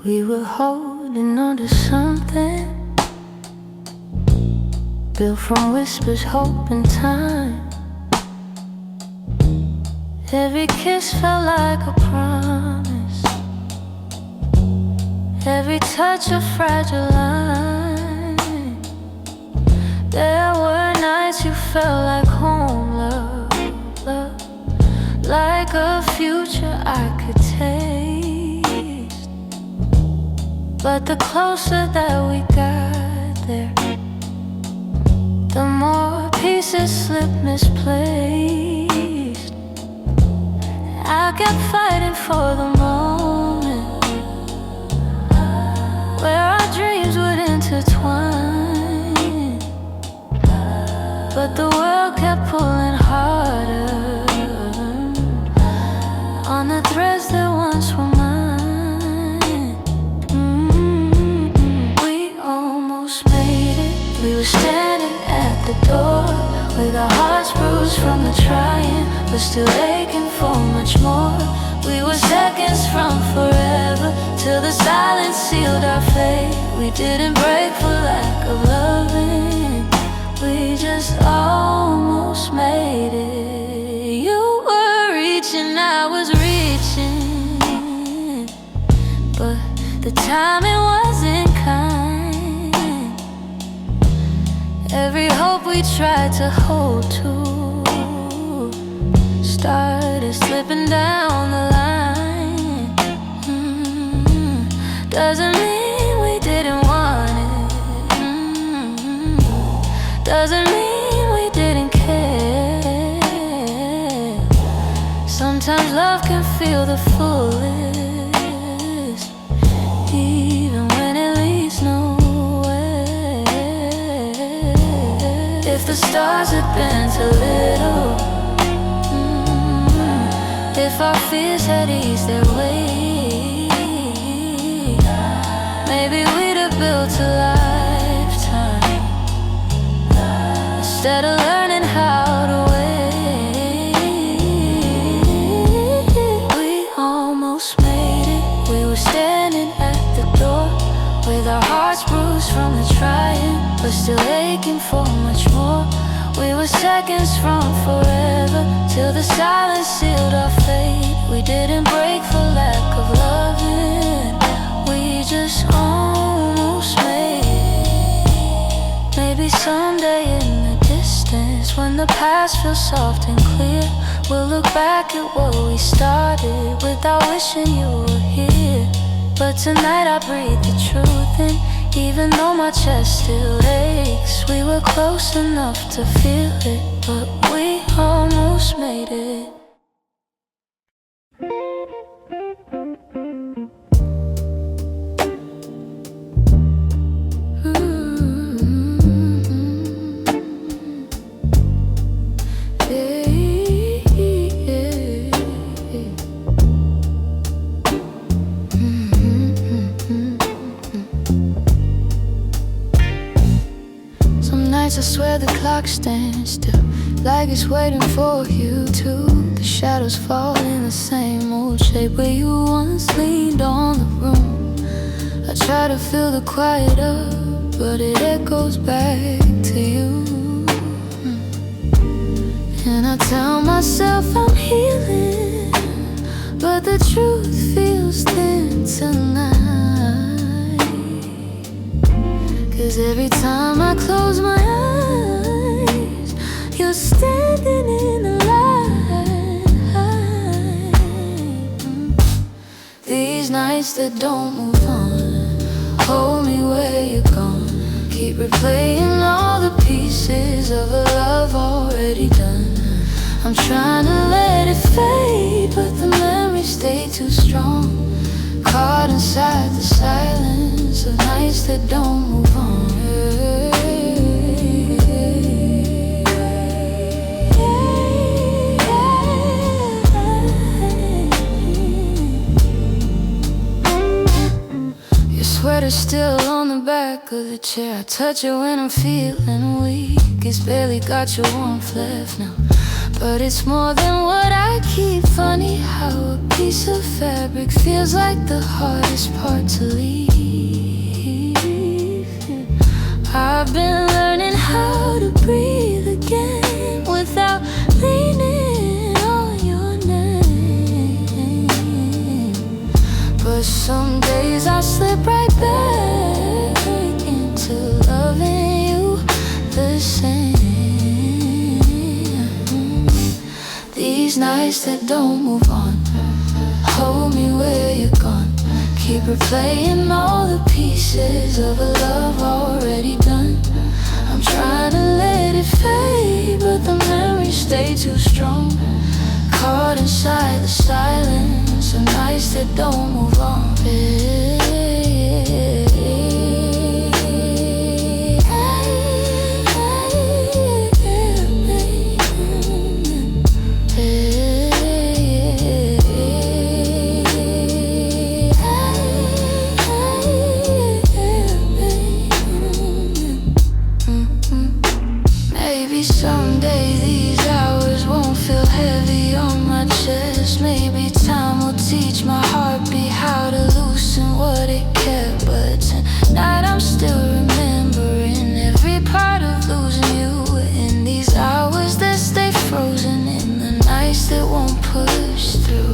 We were holding on to something built from whispers, hope, and time. Every kiss felt like a promise, every touch a fragile line. There were nights you felt like home, love, love, like a future I could taste. But the closer that we got there, the more pieces slipped misplaced. I kept fighting for the moment where our dreams would intertwine, but the world kept pulling harder on the threads that once were mine. We almost made it. We were standing at the door with our hearts bruised from the trying, but still aching for much more. We were seconds from forever, till the silence sealed our fate. We didn't break for lack of loving, we just almost made it. You were reaching, I was reaching, but the timing wasn't kind. Every hope we tried to hold to started slipping down the line. Doesn't mean we didn't want it. Doesn't mean we didn't care. Sometimes love can feel the fullest, even when it leads nowhere. If the stars had been too little, if our fears had eased their way, maybe we'd have built a lifetime instead of learning how to wait. We almost made it. We were standing at the door with our hearts bruised from the trying, but still aching for much more. We were seconds from forever, till the silence sealed our fate. We didn't break for lack of loving, we just almost made it. Maybe someday in the distance, when the past feels soft and clear, we'll look back at what we started without wishing you were here. But tonight I breathe the truth in, even though my chest still aches. We were close enough to feel it, but we almost made it. I swear the clock stands still, like it's waiting for you too. The shadows fall in the same old shape where you once leaned on the room. I try to fill the quiet up, but it echoes back to you. And I tell myself I'm healing, but the truth feels thin tonight. 'Cause every time I close my eyes, you're standing in the light. These nights that don't move on, hold me where you're gone. Keep replaying all the pieces of a love already done. I'm trying to let it fade, but the memories stay too strong. Caught inside the silence of nights that don't move on. Your sweater's still on the back of the chair. I touch it when I'm feeling weak. It's barely got your warmth left now, but it's more than what I keep. Funny piece of fabric feels like the hardest part to leave. I've been learning how to breathe again without leaning on your name. But some days I slip right back into loving you the same. These nights that don't move on, hold me where you're gone. Keep replaying all the pieces of a love already done. I'm trying to let it fade, but the memories stay too strong. Caught inside the silence of nights that don't move on. Someday these hours won't feel heavy on my chest. Maybe time will teach my heartbeat how to loosen what it kept. But tonight I'm still remembering every part of losing you. In these hours that stay frozen, in the nights that won't push through.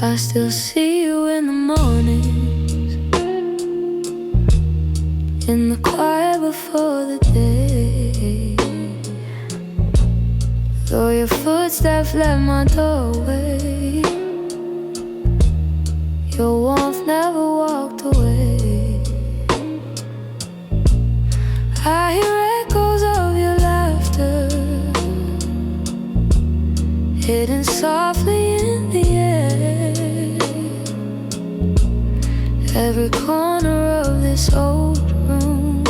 I still see you in the mornings, in the quiet before the day. Though your footsteps left my doorway, your warmth never walked away. I hear echoes of your laughter, hidden softly in the air. Every corner of this old room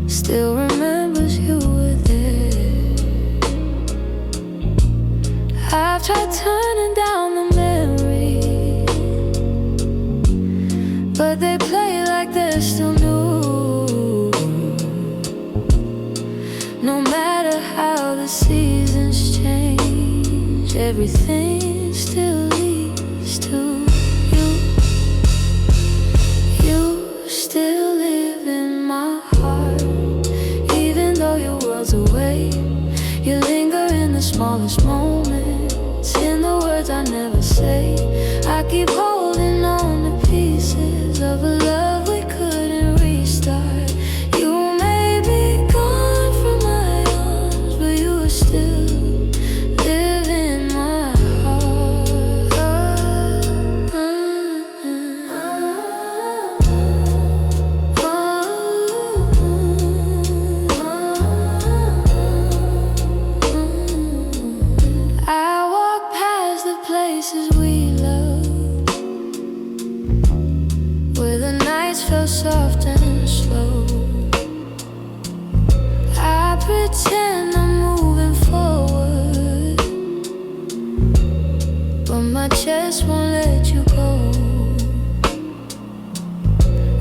still remembers you were there. I've tried turning down the memories, but they play like they're still new. No matter how the seasons change, everything still leads to still live in my heart. Even though your world's away, you linger in the smallest moments, in the words I never say. I keep holding on to pieces of a love we couldn't restart. You may be gone from my arms, but you are still live in my heart. Places we love, where the nights feel soft and slow. I pretend I'm moving forward, but my chest won't let you go.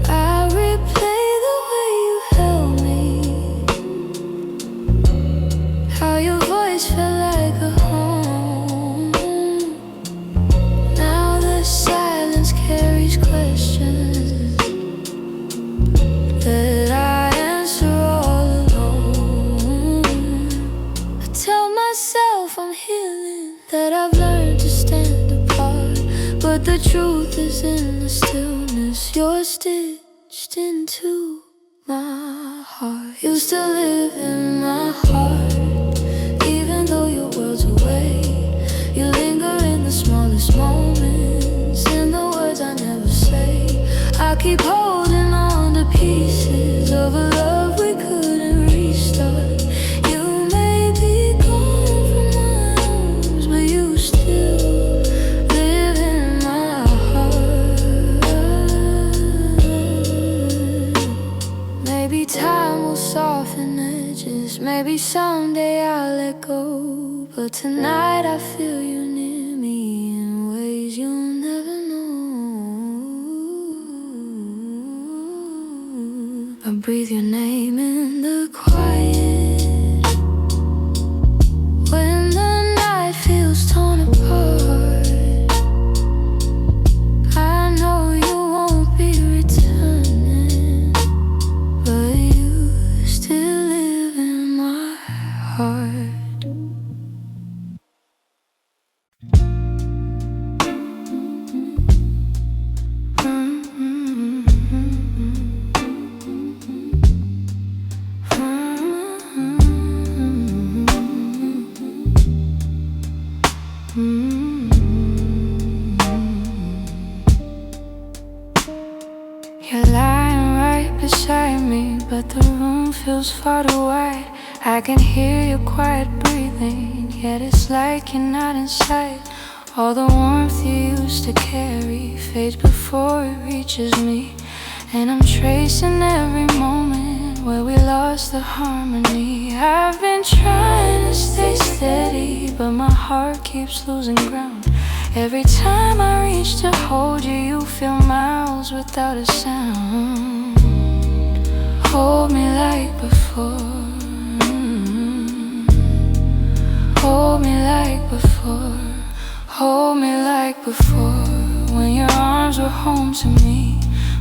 I replay the way you held me, how your voice felt like a home. Carries questions that I answer all alone. I tell myself I'm healing, that I've learned to stand apart, but the truth is in the stillness. You're stitched into my heart. You still live in my heart, even though your world's away. You linger in the smallest moments, in the words I never say. I keep holding on to pieces of a love we couldn't restart. You may be gone from my But tonight I feel you near me in ways you'll never know. I breathe your name in the quiet, when the night feels torn apart. I know you won't be returning, but you still live in my heart. You're lying right beside me, but the room feels far too wide. I can hear your quiet breathing, yet it's like you're not in sight. All the warmth you used to carry fades before it reaches me, and I'm tracing every moment where we lost the harmony. I've been trying to stay steady, but my heart keeps losing ground. Every time I reach to hold you, you feel miles without a sound. Hold me like before, hold me like before, hold me like before. When your arms were home to me,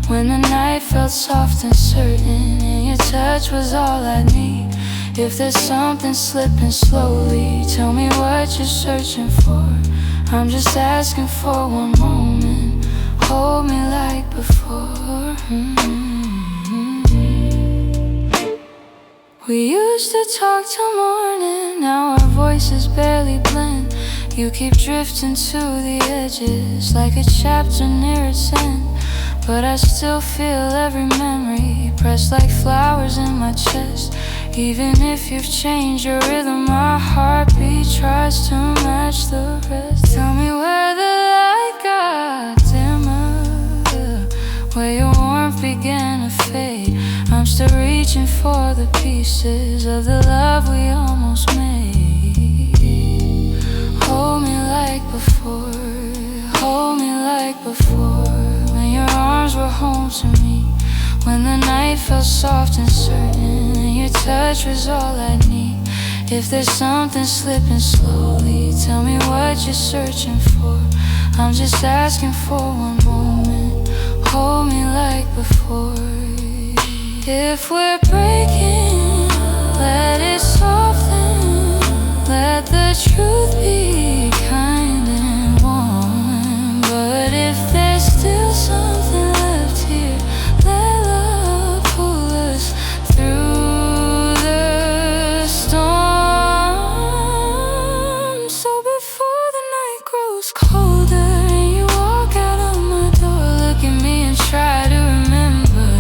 when the night felt soft and certain, and your touch was all I need. If there's something slipping slowly, tell me what you're searching for. I'm just asking for one moment. Hold me like before. We used to talk till morning, now our voices barely blend. You keep drifting to the edges like a chapter near its end, but I still feel every memory pressed like flowers in my chest. Even if you've changed your rhythm, my heartbeat tries to match the rest. Tell me where the light got dimmer, where your warmth began to fade. I'm still reaching for the pieces of the love we almost made. Hold me like before, hold me like before. When your arms were home to me, when the night felt soft and certain, and your touch was all I need. If there's something slipping slowly, tell me what you're searching for. I'm just asking for one moment. Hold me like before. If we're breaking, let it soften. Let the truth be kind and warm. But if there's still something left here, let love pull us through the storm. So before the night grows colder and you walk out of my door, look at me and try to remember.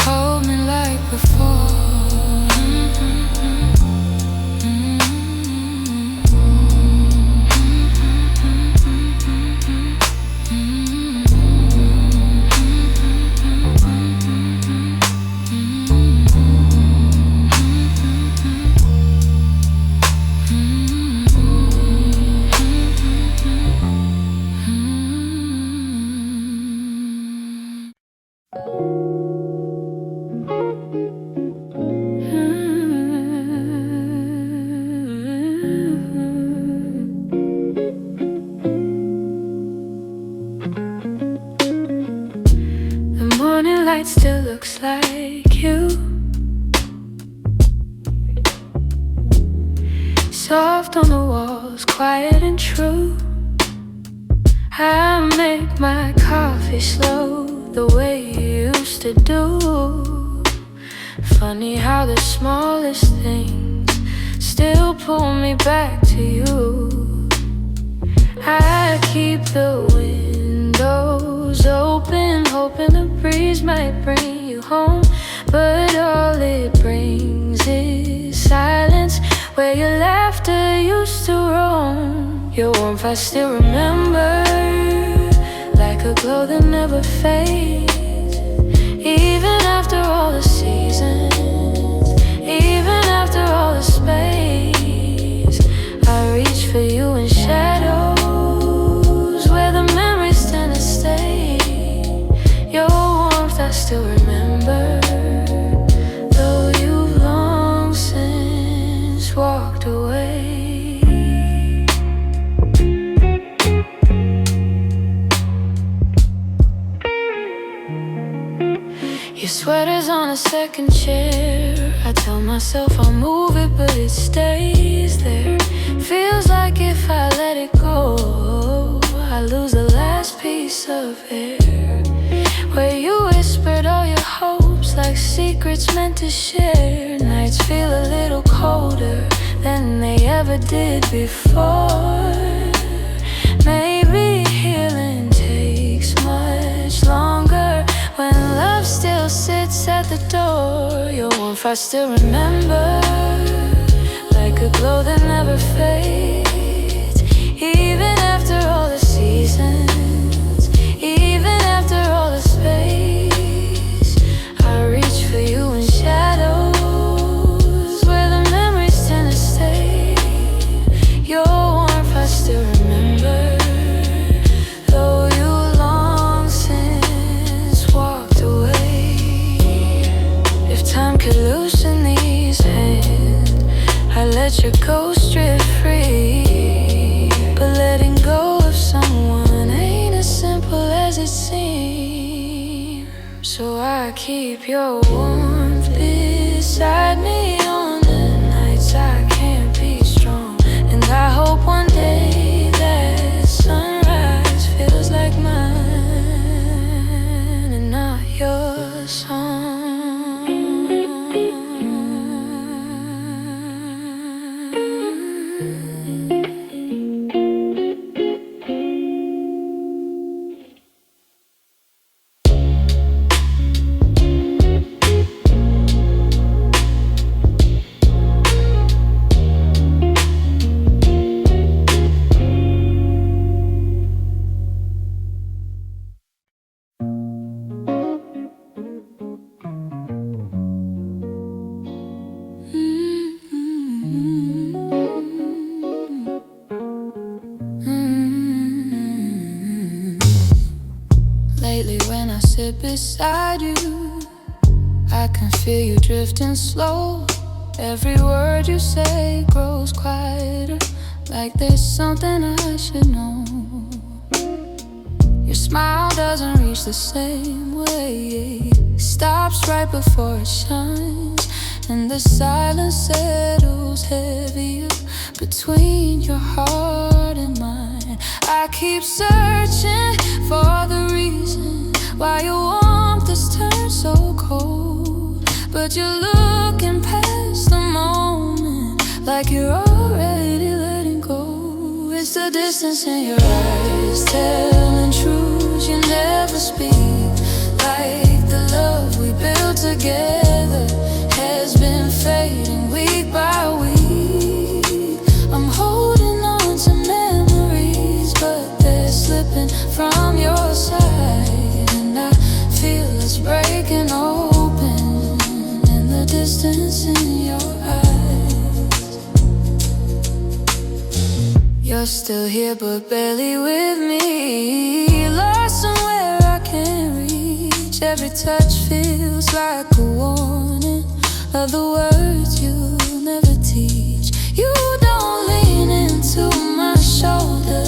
Hold me like before. The morning light still looks like you, soft on the walls, quiet and true. I make my coffee slow, the way you used to do. Funny how the smallest things still pull me back to you. I keep the windows open, hoping the breeze might bring you home, but all it brings is silence, where your laughter used to roam. Your warmth I still remember, like a glow that never fades. I still remember, though you've long since walked away. Your sweater's on a second chair. I tell myself I'll move it, but it stays there. Feels like if I let it go, I lose the last piece of air. Where you whispered all your hopes like secrets meant to share. Nights feel a little colder than they ever did before. Maybe healing takes much longer when love still sits at the door. Your warmth I still remember, like a glow that never fades. Even after all the seasons, even after all the space, I reach for you in shadows where the memories tend to stay. Your warmth I still remember, though you long since walked away. If time could loosen these hands, I let your ghost drift free. But letting go of someone ain't as simple as it seems. So I keep your warmth beside me on the nights I can't be strong. And I hope one day that sunrise feels like mine and not your song. Lately when I sit beside you, I can feel you drifting slow. Every word you say grows quieter, like there's something I should know. Your smile doesn't reach the same way, stops right before it shines, and the silence settles heavier between your heart and mine. I keep searching for the reason why your warmth has turned so cold, but you're looking past the moment like you're already letting go. It's the distance in your eyes telling truths you never speak, like the love we built together has been fading week by week. I'm holding on to memories, but they're slipping from your side, and I feel it's breaking open in the distance in your eyes. You're still here but barely with me, lost somewhere I can't reach. Every touch feels like a warning of the words you never teach. You don't lean into my shoulder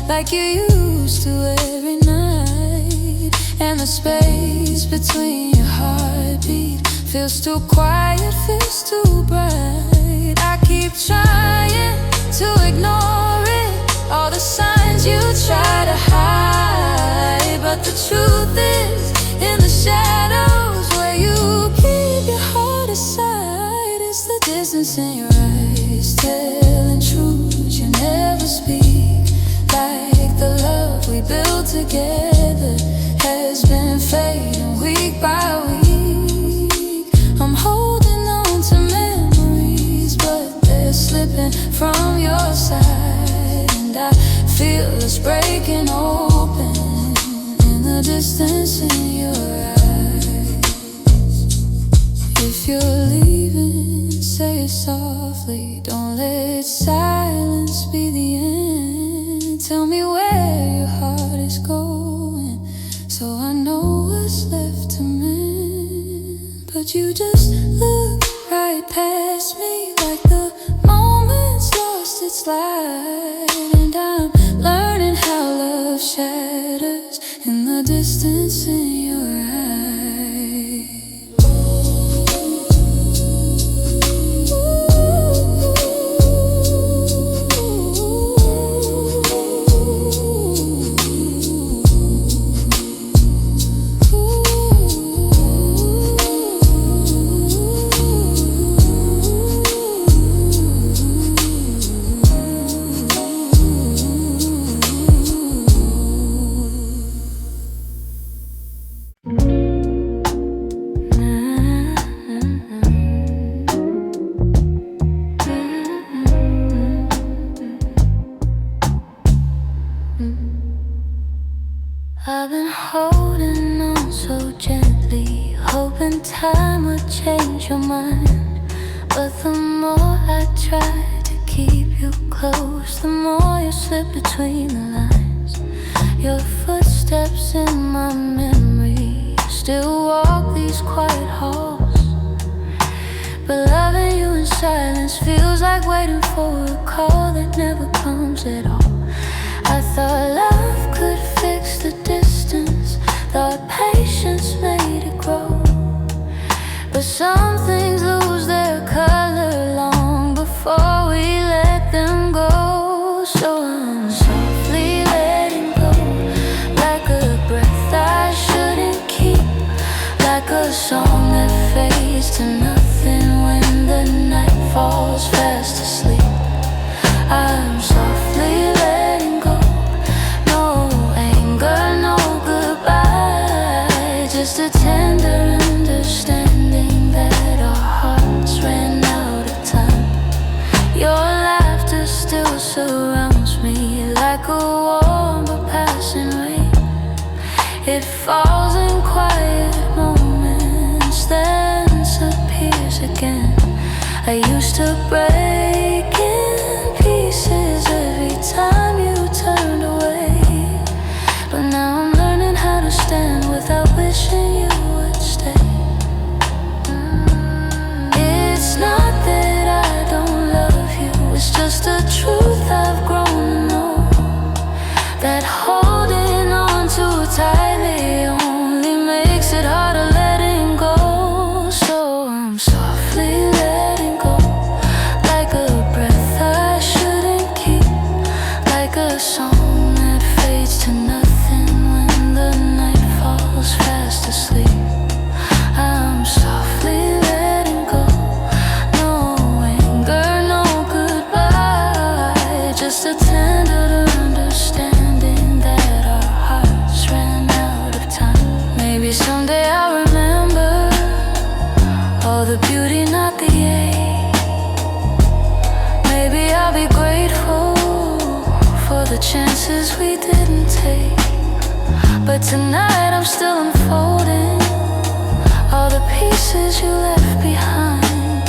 like you used to every night, and the space between your heartbeat feels too quiet, feels too bright. I keep trying to ignore it, all the signs you try to hide, but the truth is in the shadows where you keep your heart aside. It's the distance in your eyes telling truths you never speak, like the love we built together has been fading week by week. I'm holding on to memories, but they're slipping from your side, and I feel it's breaking open in the distance in your eyes. If you're leaving, say it softly, don't let silence be the end. Tell me where your heart is going, so I know what's left to me. but you just look right past me, like the moment's lost its light. And I'm learning how love shatters in the distance in your eyes. I've been holding on so gently, hoping time would change your mind. But the more I try to keep you close, the more you slip between the lines. Your footsteps in my memory still walk these quiet halls. But loving you in silence feels like waiting for a call that never comes at all. I thought love could fix the distance, thought patience made it grow. But some things lose their color long before we let them go. So I'm softly letting go, like a breath I shouldn't keep, like a song that fades to nothing when the night falls fast asleep. I'm softly letting go, no anger, no goodbye, just a tender understanding that our hearts ran out of time. Your laughter still surrounds me like a warm but passing rain. It falls in quiet moments, then disappears again. I used to break in pieces every time you turned away, but now I'm learning how to stand without wishing you would stay. It's not that I don't love you, it's just a truth I've grown to know, that holding on too tightly only makes it harder letting go. So I'm softly letting go, like a breath I shouldn't keep, like a song that fades to nothing when the night falls fast asleep. I'm softly letting go, no anger, no goodbye, just a tender understanding that our hearts ran out of time. Maybe someday I'll remember all the beauty, not the ache. Maybe I'll be grateful for the chances we didn't take. But tonight I'm still unfolding all the pieces you left behind,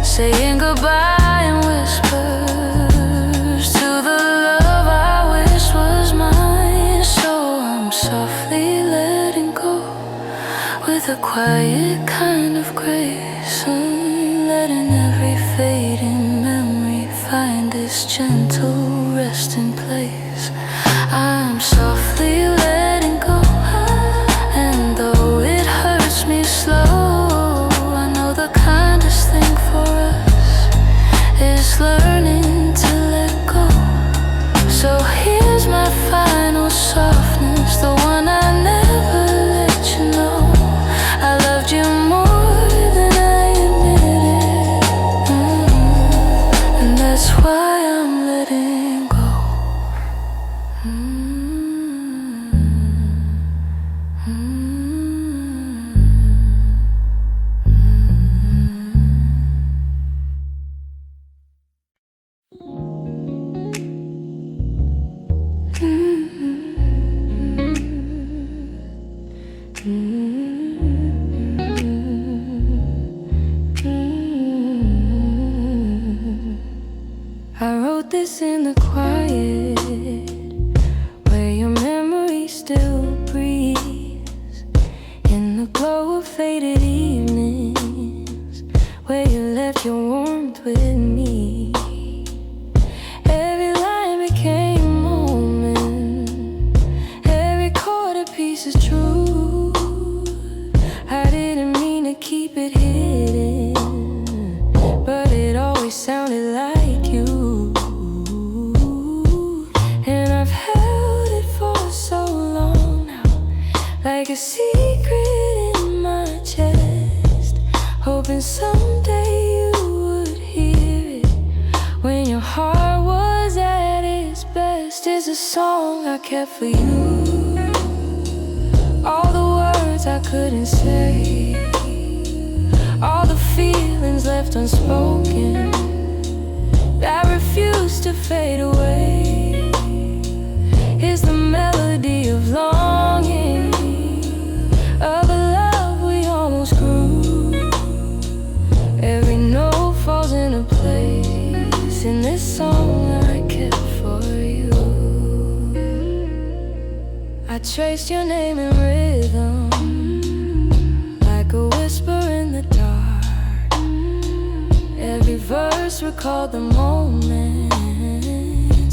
saying goodbye in whispers to the love I wish was mine. So I'm softly letting go, with a quiet kind of grace, letting every fading memory find its gentle resting place. I'm softly letting go, and though it hurts me slow, I know the kindest thing for us is learning to let go. So here's my final softness, the one I never let you know. I loved you more than I admitted, and that's why I'm letting go. glow of faded evenings, where you left your warmth with me. Every line became a moment, every chord a piece of truth. I didn't mean to keep it hidden, but it always sounded like you. And I've held it for so long now, like a secret in my chest, hoping someday you would hear it when your heart was at its best. It's a song I kept for you, all the words I couldn't say, all the feelings left unspoken that refuse to fade away. It's the melody of longing, of a love we almost grew. Every note falls into place in this song I kept for you. I traced your name in rhythm, like a whisper in the dark. Every verse recalled the moments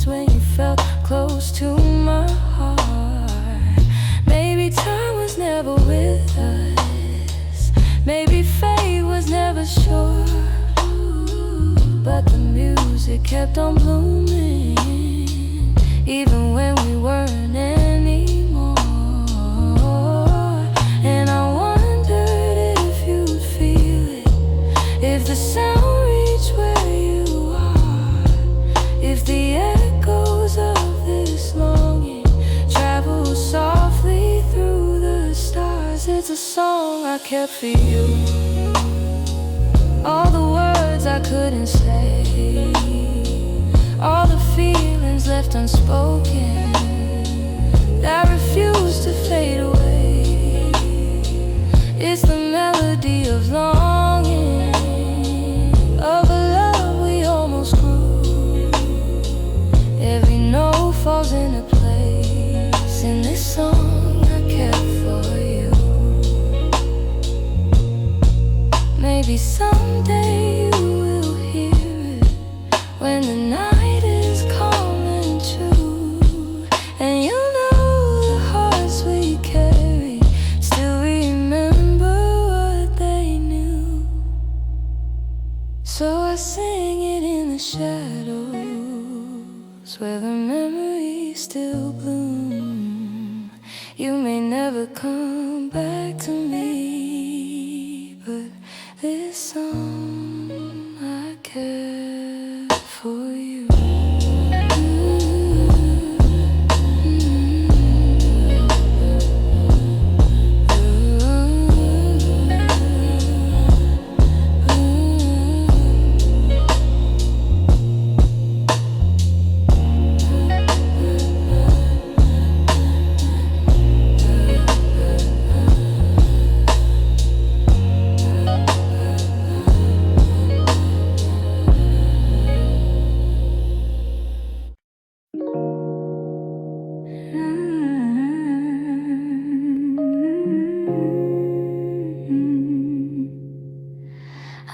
when you felt close to my heart. Maybe time was never with us, maybe fate was never sure, but the music kept on blooming, even when we weren't anymore. And I wondered if you'd feel it, if the sound reached where you are, if the echoes of this longing travel softly through the stars. It's a song I kept for you, all the words I couldn't say, all the feelings left unspoken that refuse to fade away. It's the melody of longing, of a love we almost grew. Every note falls into place in this song I kept for you. Maybe someday you will hear it when the night is calm and true, and you'll know the hearts we carry still remember what they knew. So I sing it in the shadows, where the memories still bloom. You may never come back to me, but this song I kept for you.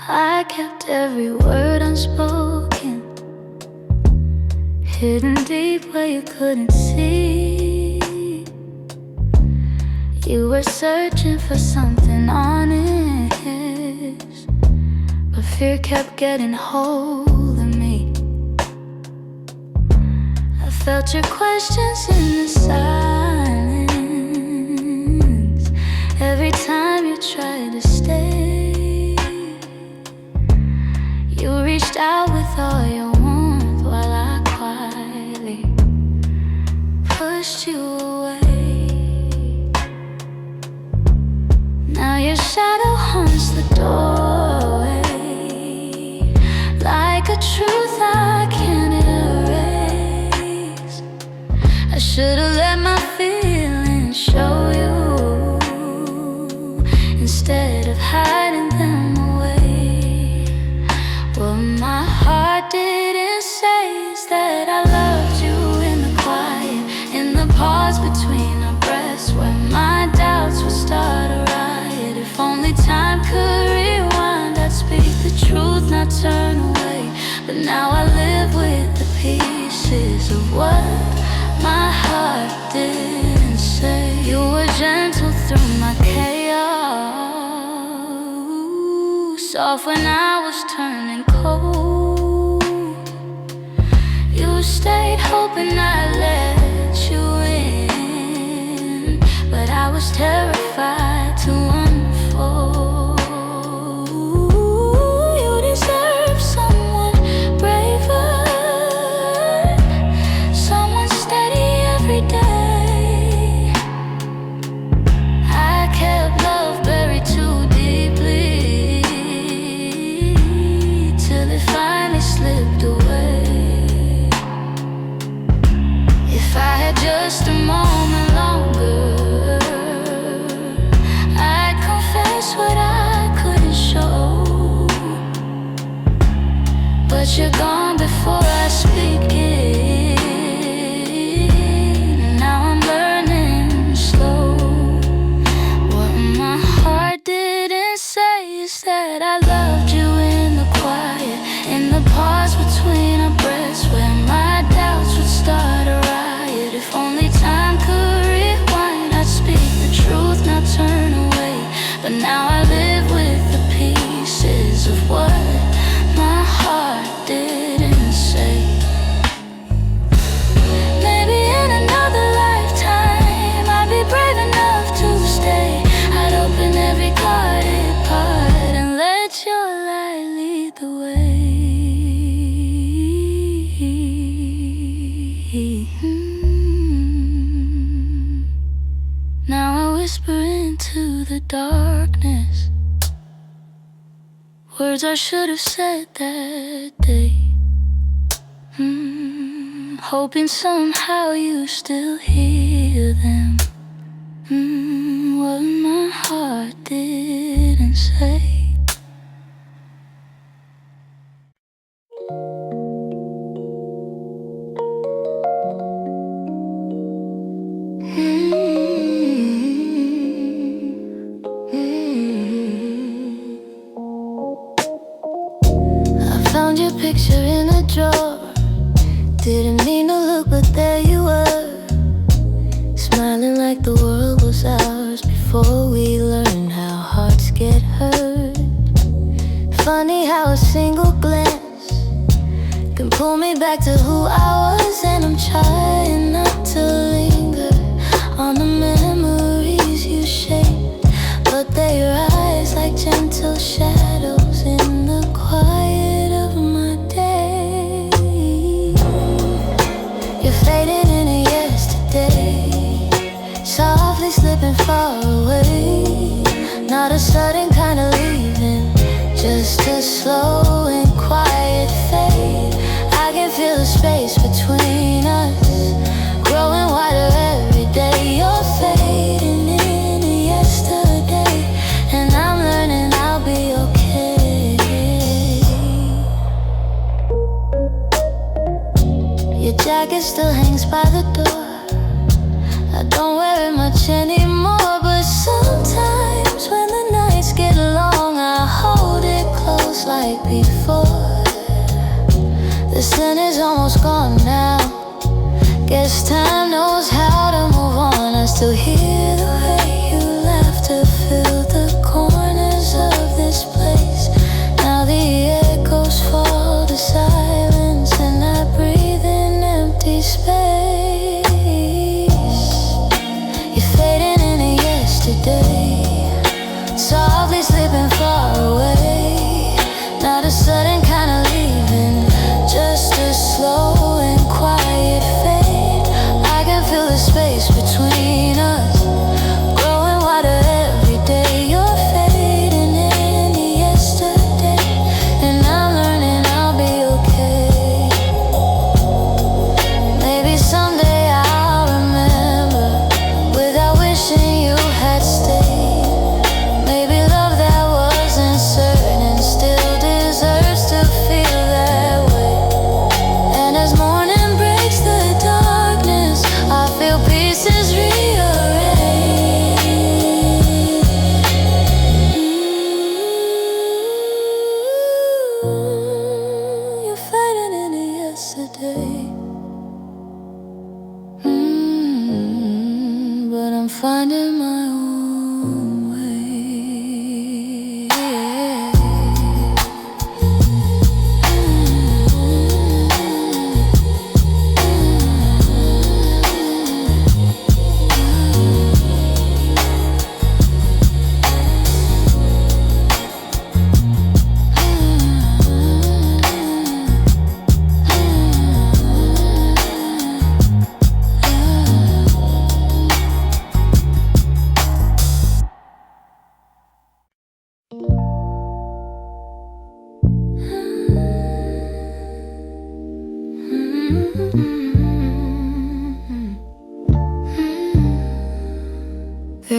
I kept every word unspoken, hidden deep where you couldn't see. You were searching for something honest, but fear kept getting hold of me. I felt your questions in the silence every time you tried to stay. You reached out with all your warmth while I quietly pushed you away. Now your shadow haunts the doorway, like a truth I can't erase. I should've let my feelings show you instead of hiding them away. What my heart didn't say is that I loved you in the quiet, in the pause between our breaths, where my doubts would start a riot. time could rewind, I'd speak the truth, not turn away. But now I live with the pieces of what my heart didn't say. You were gentle through my chaos, soft when I was turning cold. You stayed hoping I'd let you in, but I was terrified to unfold. You deserve someone braver, someone steady every day. I kept love buried too deeply, till it finally slipped away. If I had just a moment longer, I'd confess what I couldn't show. But you're gone before I speak it, and now I'm learning slow. What my heart didn't say is that I loved you in the quiet, in the pause between our breaths, where my doubts would start a riot. If only time could rewind, I'd speak the truth, not turn away. But now I live with the pieces of what my heart didn't say. Maybe in another lifetime I'd be brave enough to stay. I'd open every guarded part and let your light lead the way. Now I whisper into the darkness words I should have said that day. Hoping somehow you still hear them. What my heart didn't say. I found your picture in a drawer. Didn't mean to look, but there you were, smiling like the world was ours before we learned how hearts get hurt. Funny how a single glance can pull me back to who I was, and I'm trying not to linger on the memories you shaped, but they rise like gentle shadows in the quiet of my day. You're fading in a yesterday, softly slipping far away. Not a sudden kind of leaving, just a slow and quiet fade. I can feel the space between us growing wider every day. You're fading in a yesterday, and I'm learning I'll be okay. Your jacket still hangs by the door. I don't wear it much anymore, but sometimes when the nights get long, I hold it close like before. The sin is almost gone now. Guess time knows how to move on. I still hear the way you laugh to fill the corners of this place. Now the echoes fall to silence, and I breathe in empty space. You're fading in a yesterday, softly slipping far away. Not a sudden kind of leaving, just a slow and quiet fade.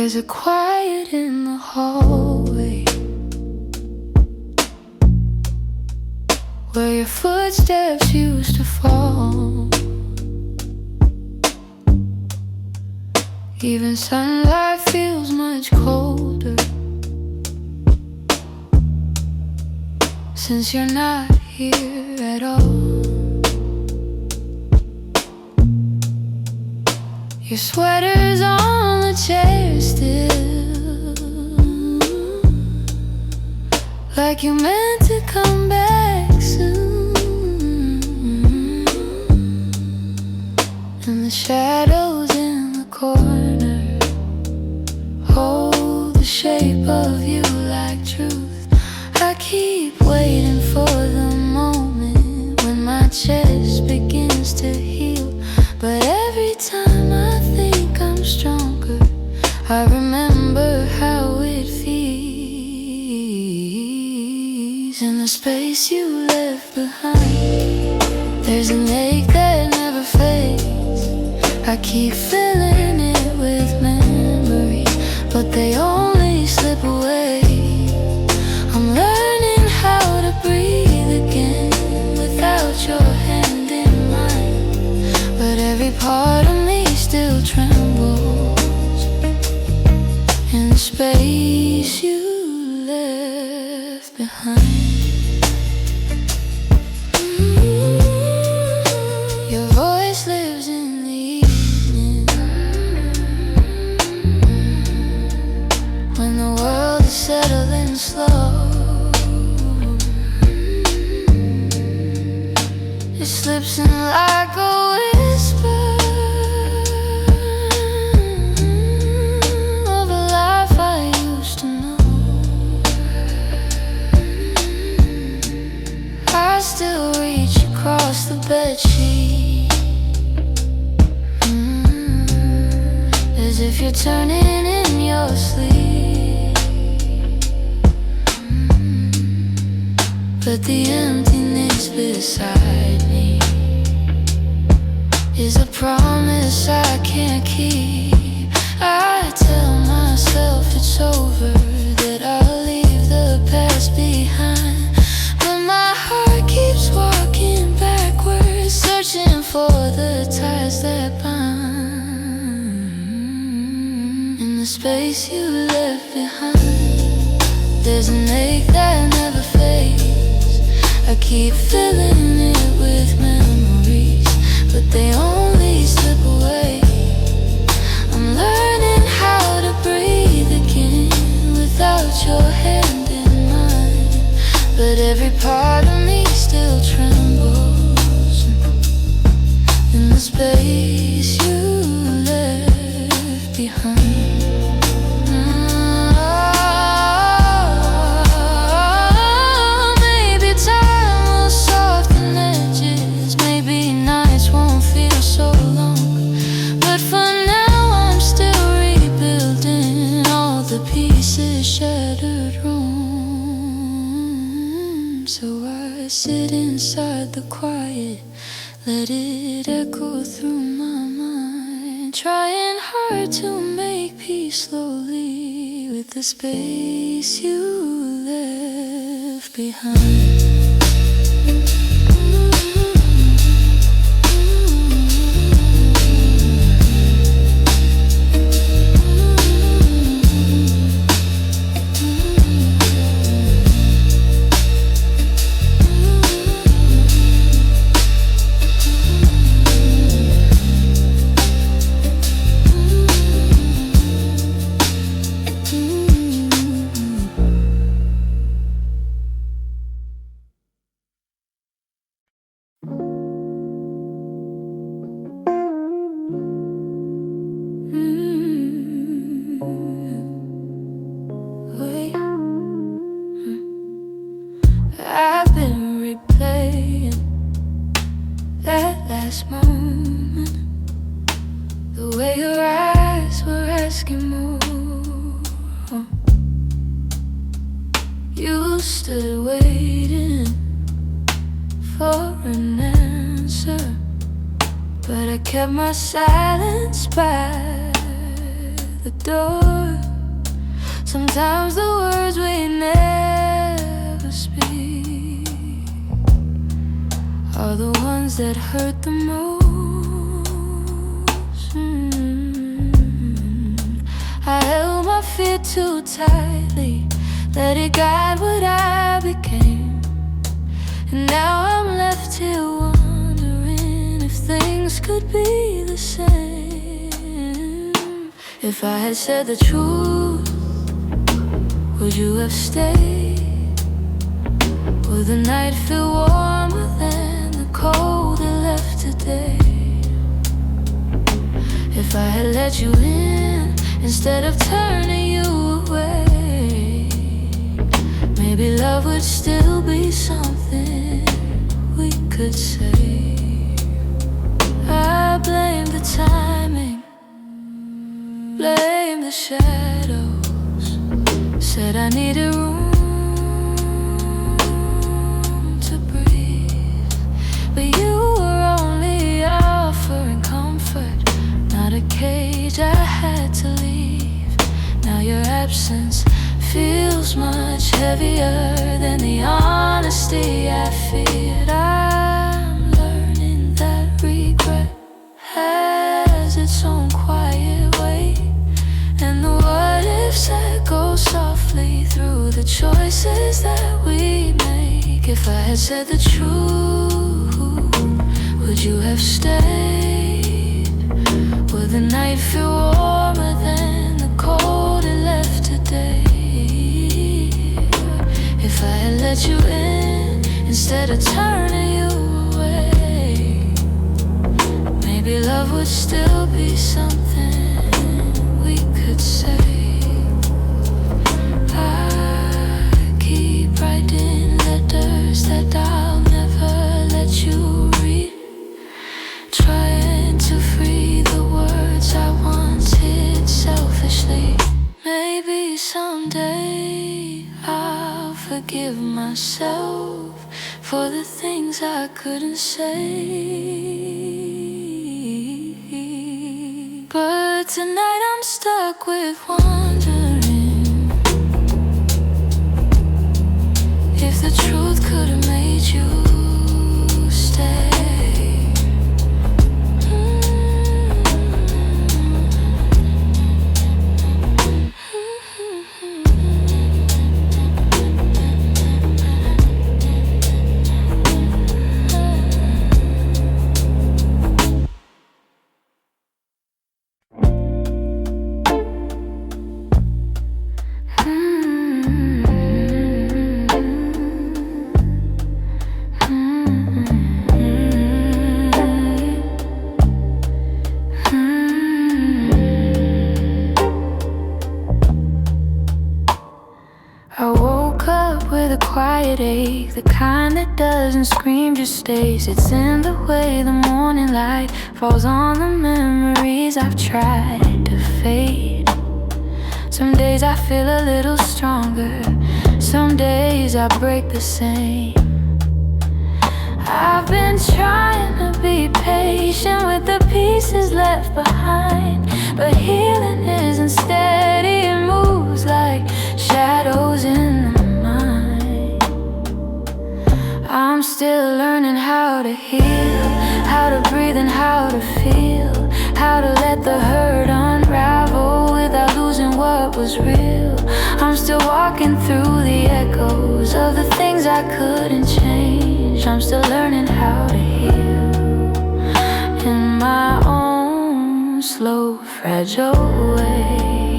There's a quiet in the hallway where your footsteps used to fall. Even sunlight feels much colder since you're not here at all. Your sweater's on the chair still, like you meant to come back soon. And the shadows in the corner hold the shape of you like truth. I keep waiting for the moment when my chest begins to heal, but every time I think I'm stronger, I remember how it feels. In the space you left behind, there's an ache that never fades. I keep filling it with memories, but they only slip away. I'm learning how to breathe again without your hand in mine, but every part of me still trembles in the space you left behind. Your voice lives in the evening, when the world is settling slow. It slips in like a whisper of a life I used to know. I still reach across the bedsheet, as if you're turning in your sleep. But the emptiness beside me is a promise I can't keep. I tell myself it's over, that I'll leave the past behind, but my heart keeps walking backwards, searching for the ties that bind. In the space you left behind, there's an ache that never fades. I keep filling it with memories, but they only slip away. I'm learning how to breathe again without your hand in mine, but every part of me still trembles in the space you left behind. Shattered room, so I sit inside the quiet, let it echo through my mind, trying hard to make peace slowly with the space you left behind. I've been replaying that last moment, the way your eyes were asking more. You stood waiting for an answer, but I kept my silence by the door. Sometimes the words we never speak are the ones that hurt the most. I held my fear too tightly, let it guide what I became. And now I'm left here wondering if things could be the same. If I had said the truth, would you have stayed? Would the night feel warmer than the cold it left today? If I had let you in instead of turning you away, maybe love would still be something we could say. I blame the timing, blame the shadows. Said I needed room to breathe, but you were only offering comfort, not a cage I had to leave. Now your absence feels much heavier than the honesty I feared. I'm learning that regret has its own quiet way, and the what ifs that go softly through the choices that we make. If I had said the truth, would you have stayed? Would the night feel warmer than the cold it left today? If I had let you in instead of turning you away, maybe love would still be something we could say. I keep writing letters that I'll never let you read, trying to free the words I once hid selfishly. Maybe someday I'll forgive myself for the things I couldn't say. But tonight I'm stuck with wondering if the truth could have made you stay. I woke up with a quiet ache, the kind that doesn't scream, just stays. It's in the way the morning light falls on the memories I've tried to fade. Some days I feel a little stronger, some days I break the same. I've been trying to be patient with the pieces left behind, but healing isn't steady, it moves like shadows in the mind. I'm still learning how to heal, how to breathe and how to feel, how to let the hurt unravel without losing what was real. I'm still walking through the echoes of the things I couldn't change. I'm still learning how to heal in my own slow, fragile way.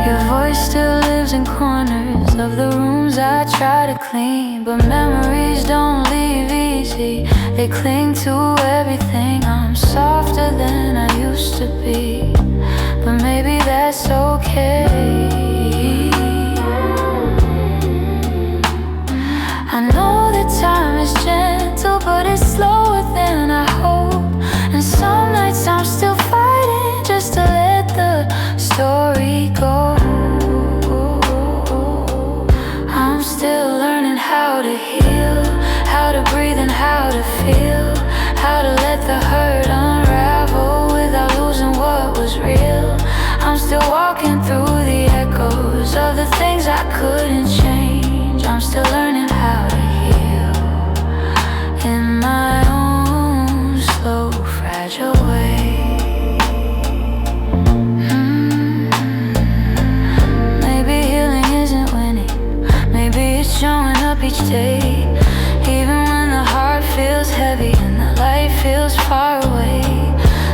Your voice still lives in corners of the rooms I try to clean, but memories don't leave easy, they cling to everything. I'm softer than I used to be, but maybe that's okay. I know that time is gentle, but it's slower than I hope, and some nights I'm still fighting just to let the story go. I'm still learning how to heal, how to breathe and how to feel, still walking through the echoes of the things I couldn't change. I'm still learning how to heal in my own slow, fragile way. Maybe healing isn't winning, maybe it's showing up each day, even when the heart feels heavy and the light feels far away.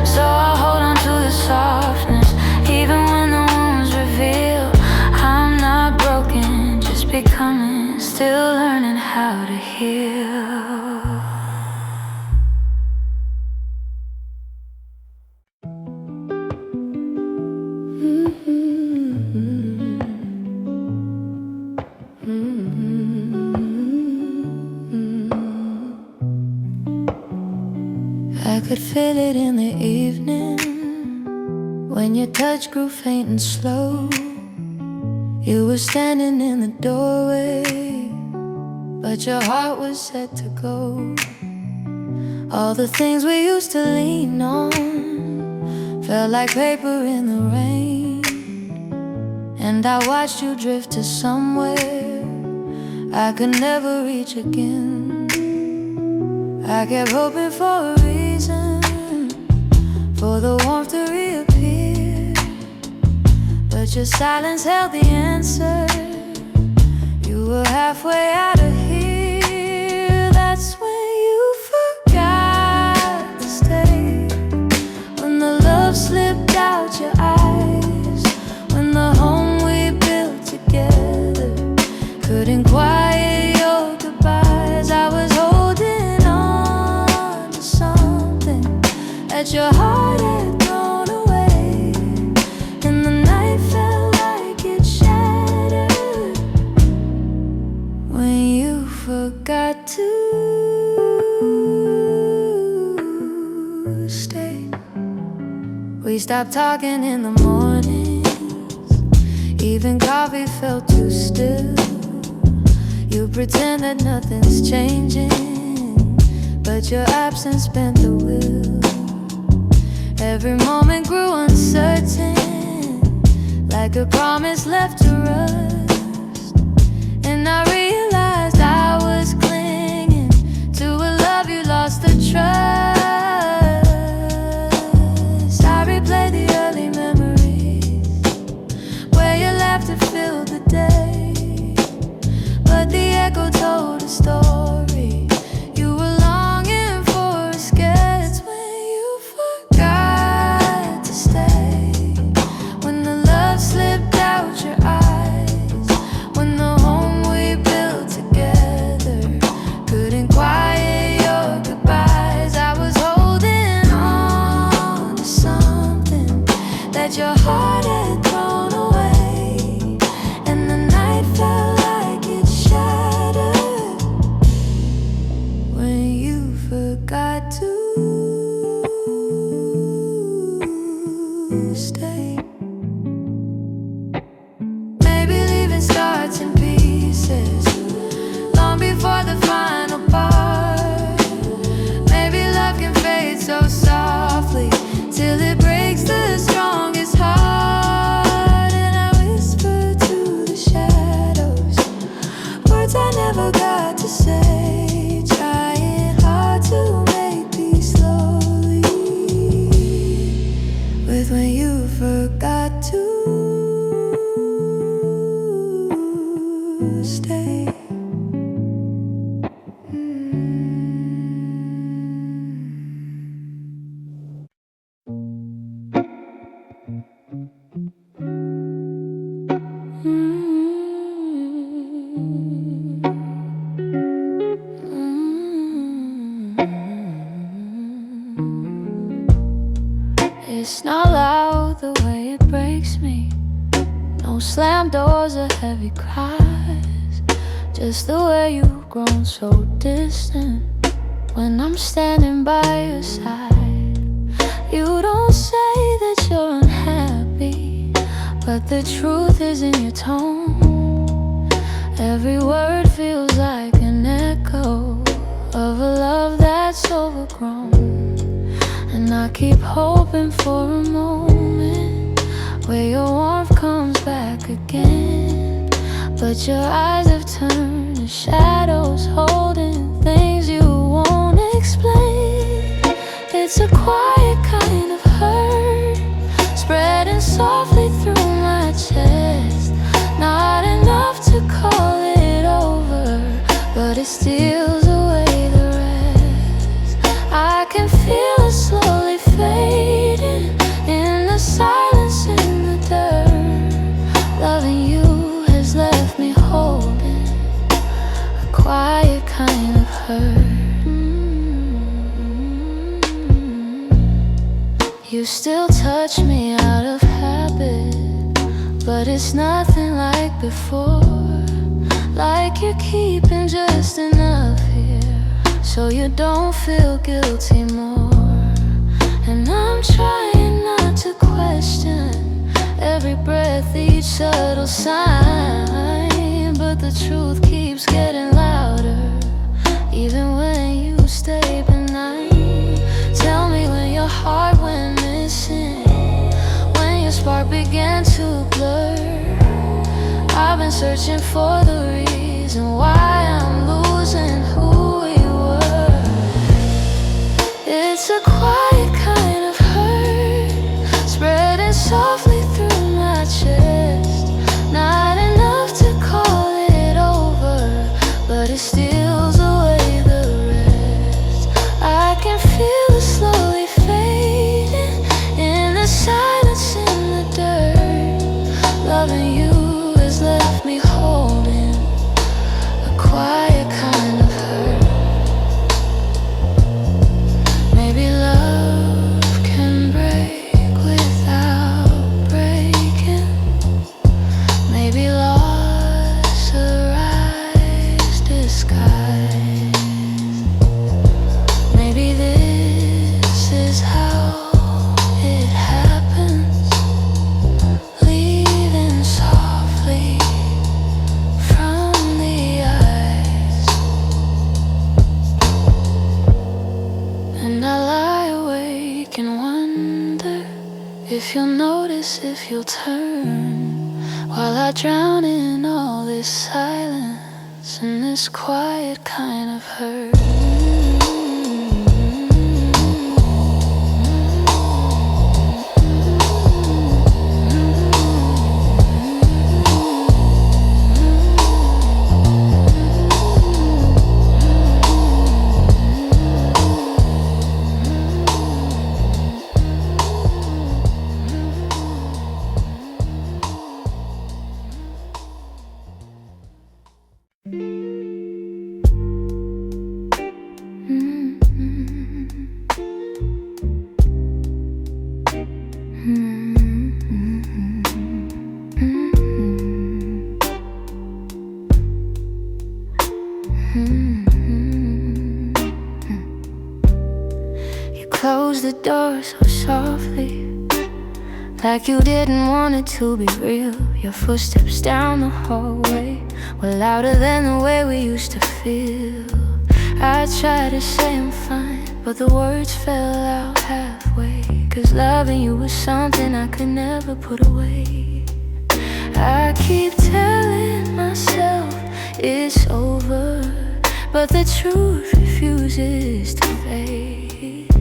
So I'll hold on to the softness, even when the wounds reveal I'm not broken, just becoming, still learning how to heal. I could feel it in the evening, when your touch grew faint and slow. You were standing in the doorway, but your heart was set to go. All the things we used to lean on felt like paper in the rain, and I watched you drift to somewhere I could never reach again. I kept hoping for a reason for the warmth to reappear, but your silence held the answer. You were halfway out of here. That's when you forgot to stay, when the love slipped out your eyes, when the home we built together couldn't quiet your goodbyes. I was holding on to something that your heart had thrown away, and the night felt like it shattered when you forgot to stay. We stopped talking in the mornings, even coffee felt too still. You pretend that nothing's changing, but your absence bent the wheel. Every moment grew uncertain, like a promise left to rust, and I realized I was clinging to a love you lost the trust. I replay the early memories where your laughter filled the day, but the echo told a story. You were longing for escape. It's when you forgot to stay, when the love slipped out your eyes, when the home we built together couldn't quiet your goodbyes. I was holding on to something that your heart had thrown away, and the night felt like it shattered when you forgot to stay. Maybe leaving starts in pieces long before the final part. Maybe love can fade so softly till it breaks the strongest heart. And I whisper to the shadows words I never got to say, trying hard to make peace slowly with when you forgot to stay. It's not loud the way it breaks me, no slam doors or heavy cries, just the way you've grown so distant when I'm standing by your side. You don't say that you're unhappy, but the truth is in your tone. Every word feels like an echo of a love that's overgrown. And I keep hoping for a moment where your warmth comes back again. But your eyes have turned to shadows, holding things you won't explain. It's a quiet kind of hurt, spreading softly through my chest. Not enough to call it over, but it steals away the rest. I can feel it slowly fading in the silence, in the dirt. Loving you has left me holding a quiet kind of hurt. You still touch me out of habit, but it's nothing like before. Like you're keeping just enough here, so you don't feel guilty more. And I'm trying not to question every breath, each subtle sign, but the truth keeps getting louder, even when you stay benign. Tell me when your heart went missing, when your spark began to blur. I've been searching for the reason why I'm losing who we were. It's a quiet kind of hurt, spreading softly through my chest. Not enough to call it over, but it steals away the rest. I can feel it slowly fading in the silence, in the dirt. Loving you has left me holding a quiet kind of hurt. Maybe love can break without breaking. Maybe loss arrives disguised. Maybe this is how it happens, leaving softly from the eyes. And I lie awake and wonder if you'll notice, if you'll turn, while I drown in all this silence and this quiet kind of hurt. You closed the door so softly, like you didn't want it to be real. Your footsteps down the hallway were louder than the way we used to feel. I tried to say I'm fine, but the words fell out halfway. 'Cause loving you was something I could never put away. I keep telling myself it's over, but the truth refuses to fade.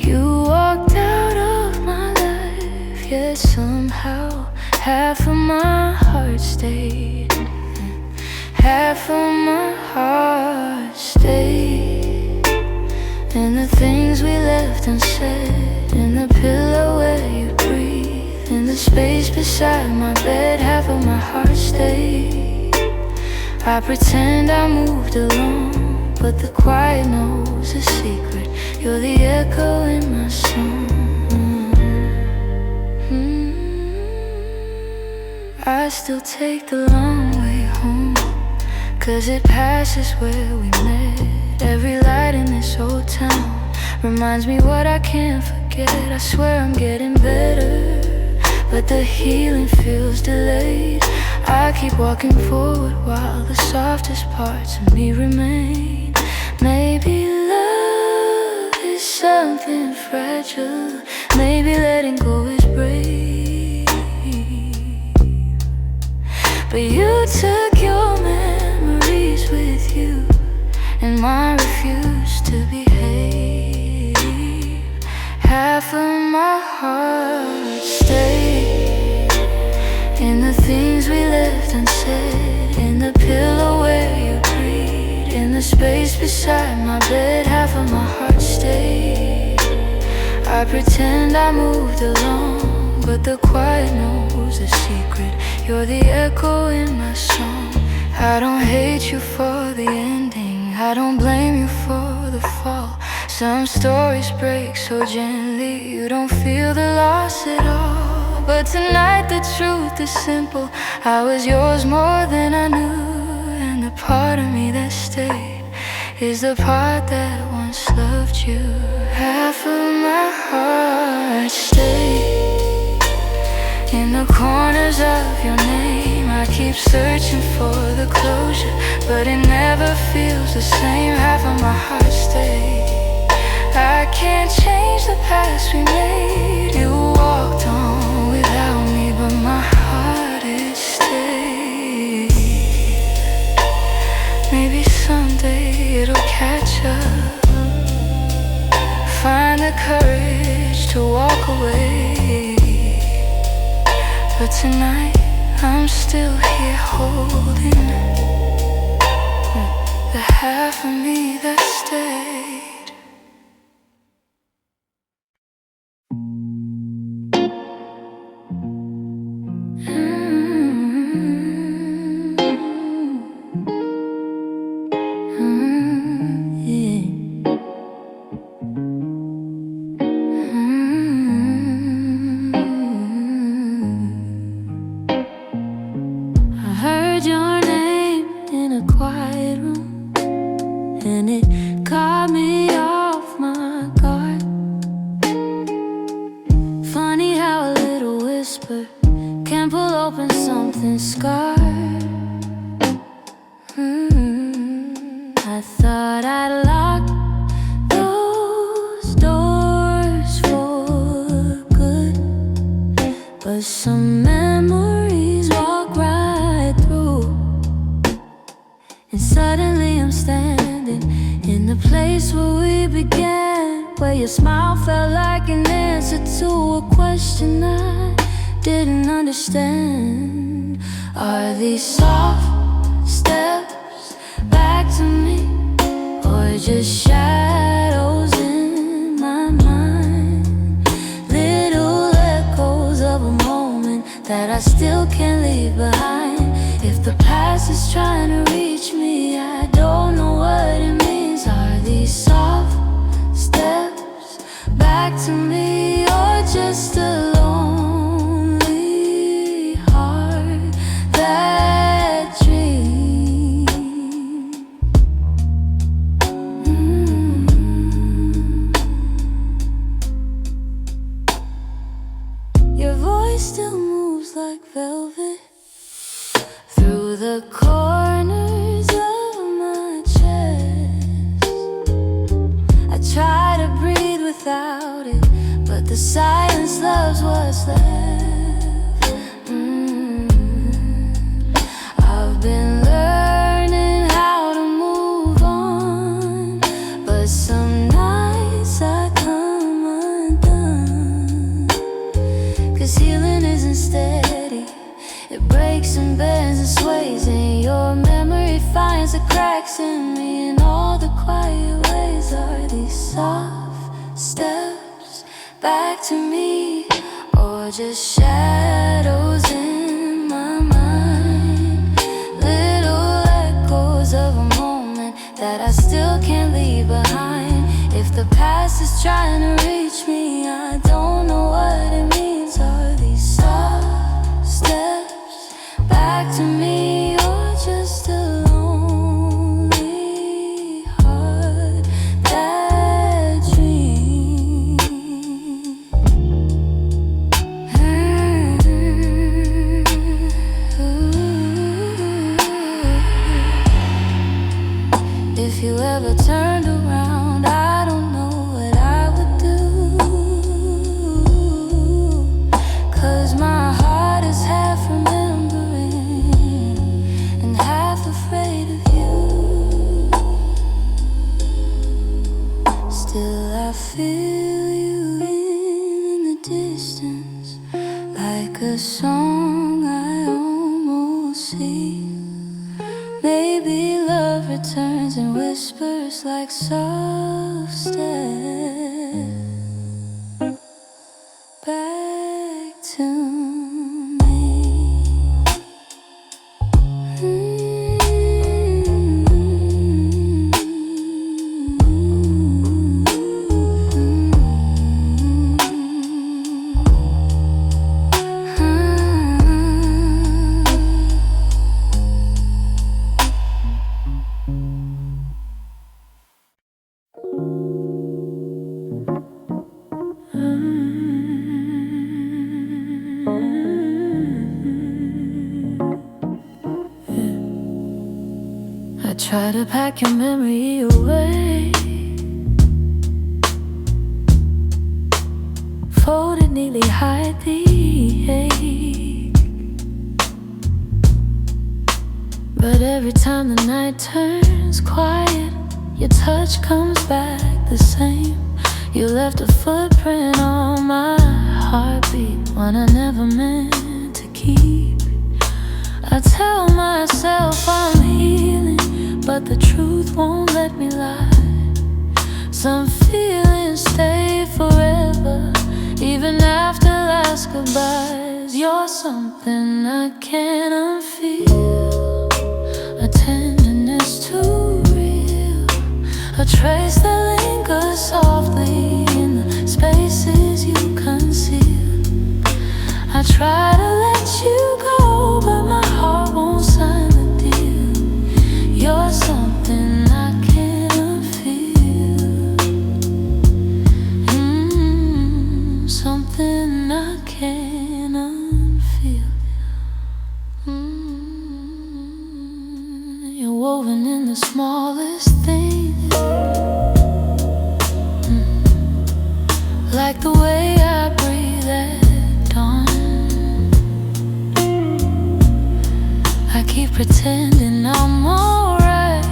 You walked out of my life, yet somehow half of my heart stayed. Half of my heart stayed. And the things we left unsaid, in the pillow where you breathe, in the space beside my bed, half of my heart stayed. I pretend I moved along, but the quiet knows a secret. You're the echo in my song. I still take the long way home, 'cause it passes where we met. Every light in this old town reminds me what I can't forget. I swear I'm getting better, but the healing feels delayed. I keep walking forward while the softest parts of me remain. Maybe love is something fragile. Maybe letting go is brave, but you took your memories with you, and mine refused to behave. Half of my heart stayed in the things we left unsaid, in the pillow where you breathe, in the space beside my bed. Half of my heart stayed. I pretend I moved along, but the quiet knows a secret. You're the echo in my song. I don't hate you for the ending, I don't blame you for the fall. Some stories break so gently, you don't feel the loss at all. But tonight the truth is simple, I was yours more than I knew. And the part of me that stayed is the part that once loved you. Half of my heart stayed in the corners of your name. I keep searching for the closure, but it never feels the same. Half of my heart stayed. I can't change the past we made. You walked on without me, but my heart it stayed. Maybe someday it'll catch up, find the courage to walk away. But tonight I'm still here holding the half of me that stayed. And it caught me off my guard. Funny how a little whisper can pull open something scarred. I thought I'd lock those doors for good, but some memories walk right through. And suddenly I'm standing in the place where we began, where your smile felt like an answer to a question I didn't understand. Are these soft steps back to me, or just shadows in my mind? Little echoes of a moment that I still can't leave behind. If the past is trying to reach me, I don't know what it means. Are these soft steps back to me, or just a lonely heart that dreams? Your voice still moves like velvet through the corners of my chest. I try to breathe without it, but the silence loves what's left. I've been learning how to move on, but some nights I come undone. 'Cause healing isn't steady, it breaks and bends and sways, and your memory finds the cracks in me. In all the quiet ways, are these soft steps back to me, or just shadows in my mind? Little echoes of a moment that I still can't leave behind. If the past is trying to reach me, I don't know what it means. Are these soft steps back to me, or just a lonely heart that dreams? If you ever turned around, I don't know what I feel you in the distance, like a song I almost see. Maybe love returns and whispers like soft steps back to me. I try to pack your memory away, fold it neatly, hide the ache. But every time the night turns quiet, your touch comes back the same. You left a footprint on my heartbeat, one I never meant to keep. I tell myself I'm healing, but the truth won't let me lie. Some feelings stay forever, even after last goodbyes. You're something I can't unfeel, a tenderness too real, a trace that lingers softly in the spaces you conceal. I try to let you go, but my heart won't sign the deal. You're something I can't unfeel, something I can't unfeel. You're woven in the smallest things, like the way I breathe at dawn. I keep pretending I'm alright,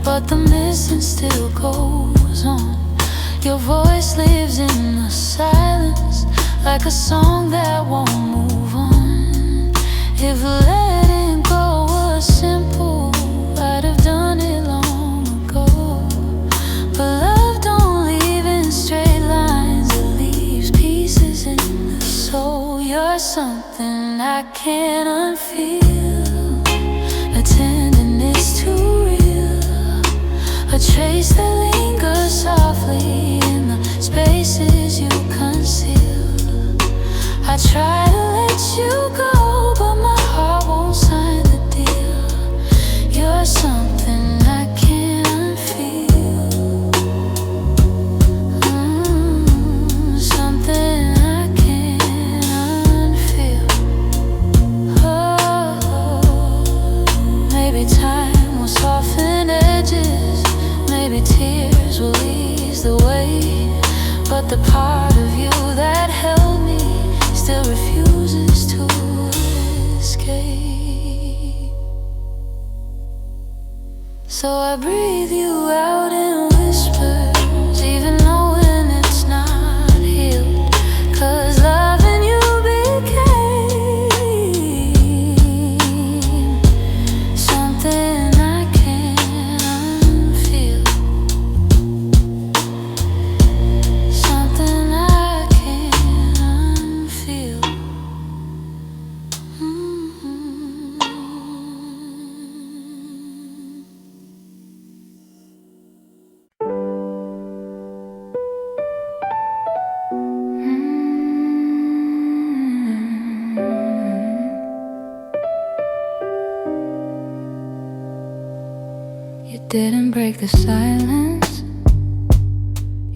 but the missing still goes on. Your voice lives in the silence, like a song that won't move on. If letting go was simple, I'd have done it long ago. But love don't leave in straight lines, it leaves pieces in the soul. You're something I can't unfeel, a tenderness too real, a trace that lingers softly in the spaces you conceal. I try to let you go, but my heart won't sign the deal. You're something I can't unfeel, something I can't unfeel. Oh, maybe time will soften edges, maybe tears will ease the way, but the part of you that held me still refuses to escape. So I breathe you out in whispers, even knowing it's not healed, 'cause loving you became something I can't unfeel, something I can't unfeel. You didn't break the silence,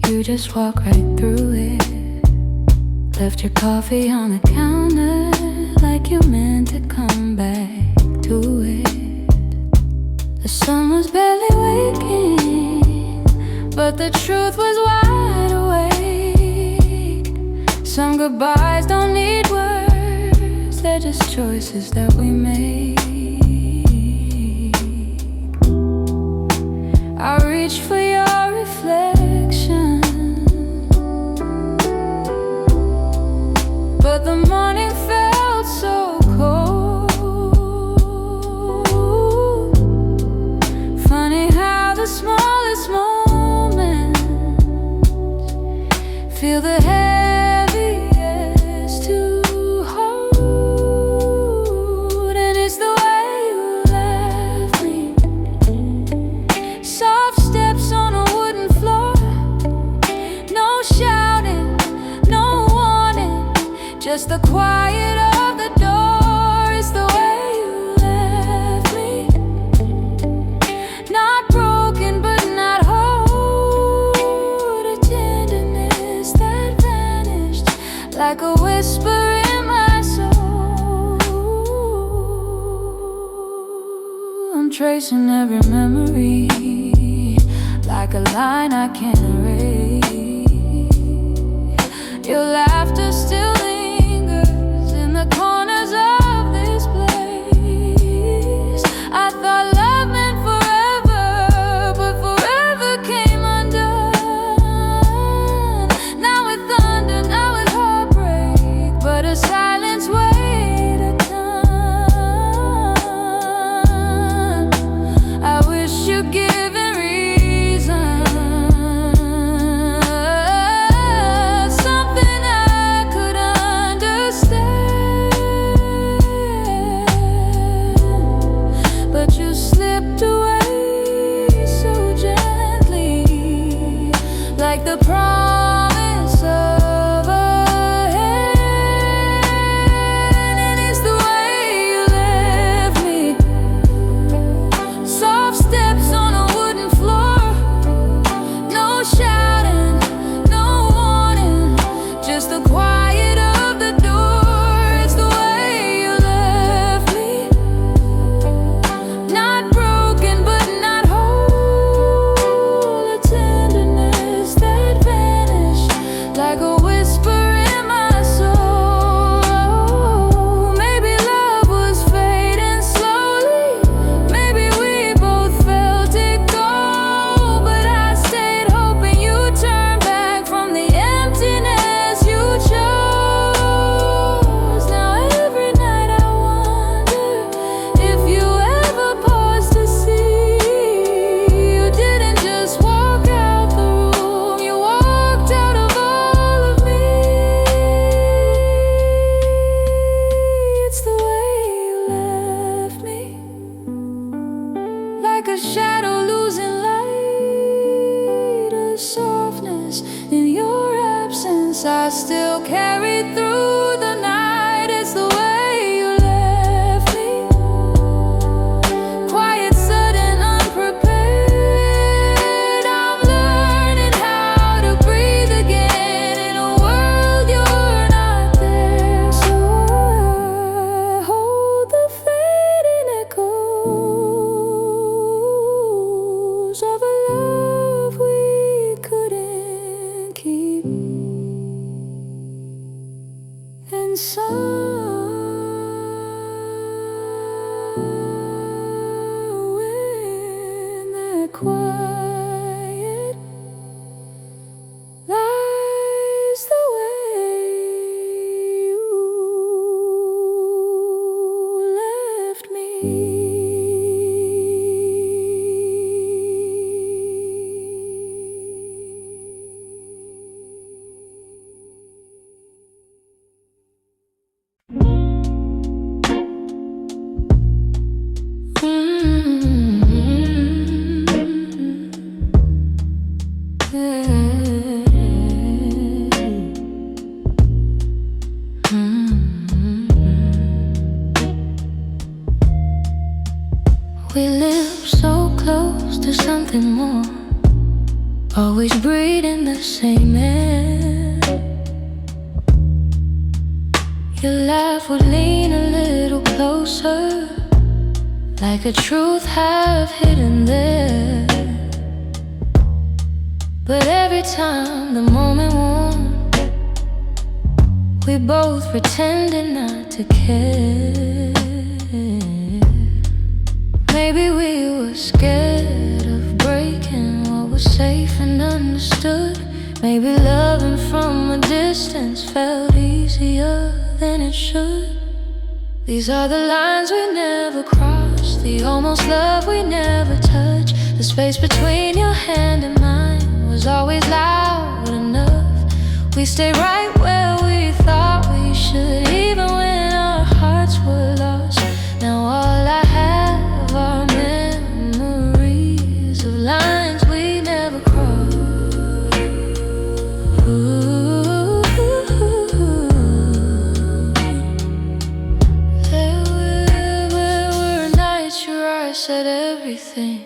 you just walked right through it. Left your coffee on the counter, like you meant to come back to it. The sun was barely waking, but the truth was wide awake. Some goodbyes don't need words, they're just choices that we make. I reach for your reflection, feel the heaviest to hold, and it's the way you left me. Soft steps on a wooden floor, no shouting, no warning, just the quiet of the door. It's the way you left me, not broken but not whole. A tenderness that vanished like a whisper in my soul. I'm tracing every memory like a line I can't erase. Your laughter still lingers in the corners of this place. I thought love meant forever, but forever came undone. Now with thunder, now with heartbreak, but a silence weighed a ton. I wish you'd given reason, something I could understand, but you slipped away so gently, like the promise of a hand. And it's the way you left me, soft steps on a wooden floor, no shouting, no warning, just the quiet of the door. It's the way you left me, not broken but not whole. A tenderness that vanished like a whisper in my soul. Maybe love was fading slowly, maybe we both felt it go, but I stayed hoping you'd turn back from the emptiness you chose. Now every night I wonder if you ever paused to see you didn't just walk out the room, you walked out of all of me. It's the way you left me, like a shadow losing light, a softness in your absence I still carried through the night. It's the way you left me, quiet, sudden, unprepared. I'm learning how to breathe again in a world you're not there. So I hold the fading echoes of a love we couldn't keep, and in that quiet lies the way you left me. We live so close to something more, always breathing the same air. Your laugh would lean a little closer, like a truth half hidden there. But every time the moment warmed, we both pretended not to care. Maybe we were scared of breaking what was safe and understood. Maybe loving from a distance felt easier than it should. These are the lines we never crossed, the almost love we never touched. The space between your hand and mine was always loud enough. We stay right where we thought we should, even when our hearts were lost. Now all I have are memories of lines we never crossed. There were nights your eyes said everything,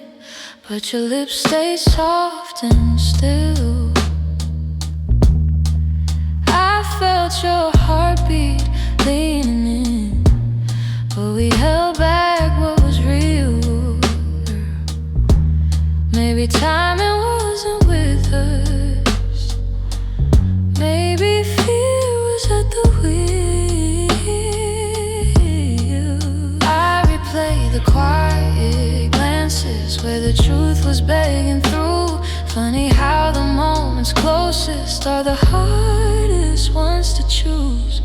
but your lips stay soft and still. I felt your heartbeat leaning in, but we held back what was real. Maybe timing wasn't with us. Maybe fear was at the wheel. I replay the quiet glances where the truth was begging through. Funny how the moments closest are the hardest ones to choose.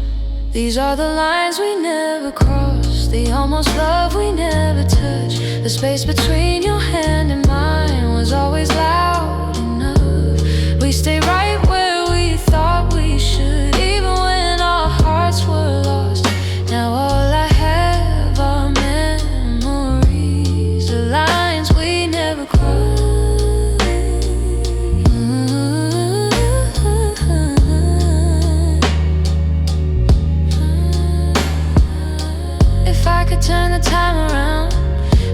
These are the lines we never crossed, the almost love we never touched. The space between your hand and mine was always loud enough. We stay right where we thought we should, even when our hearts were lost. Now all I have are memories, the lines we never crossed. If I could turn the time around,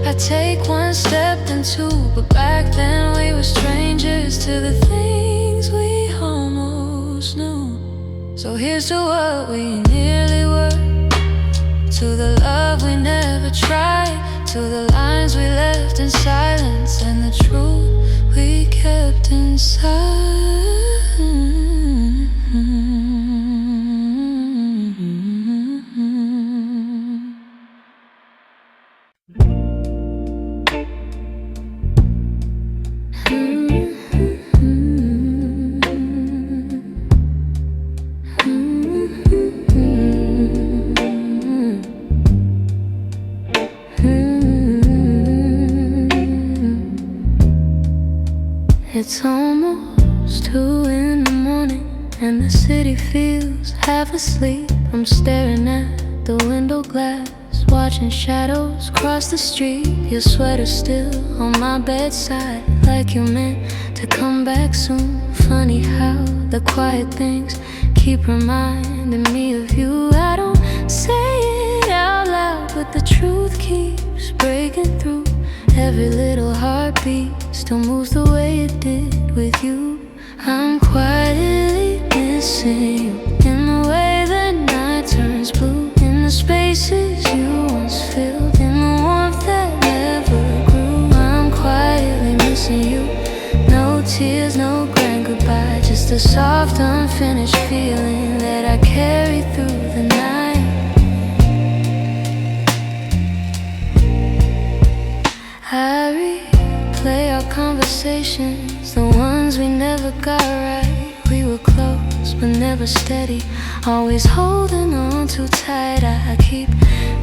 I'd take one step then two, but back then we were strangers to the things we almost knew. So here's to what we nearly were, to the love we never tried, to the lines we left in silence, and the truth we kept inside. It's almost 2 in the morning and the city feels half asleep. I'm staring at the window glass, watching shadows cross the street. Your sweater's still on my bedside, like you meant to come back soon. Funny how the quiet things keep reminding me of you. I don't say it out loud, but the truth keeps breaking through. Every little heartbeat still moves the way it did with you. I'm quietly missing you, in the way the night turns blue, in the spaces you once filled, in the warmth that never grew. I'm quietly missing you. No tears, no grand goodbye, just a soft unfinished feeling that I carry through the night. I replay our conversations, the ones we never got right. We were close but never steady, always holding on too tight. I keep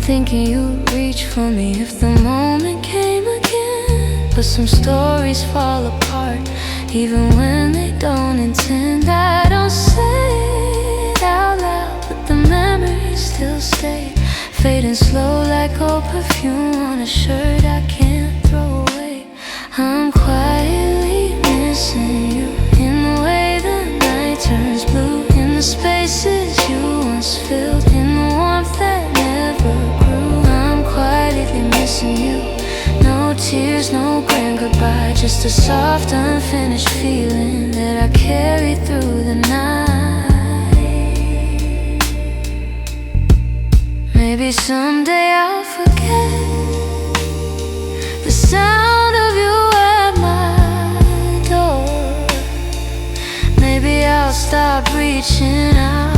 thinking you'd reach for me if the moment came again, but some stories fall apart even when they don't intend. I don't say it out loud, but the memories still stay, fading slow like old perfume on a shirt I can't throw away. I'm quietly missing you, in the way the night turns blue, in the spaces you once filled, in the warmth that never grew. I'm quietly missing you. No tears, no grand goodbye, just a soft unfinished feeling that I carry through the night. Maybe someday I'll forget the sound of you at my door. Maybe I'll stop reaching out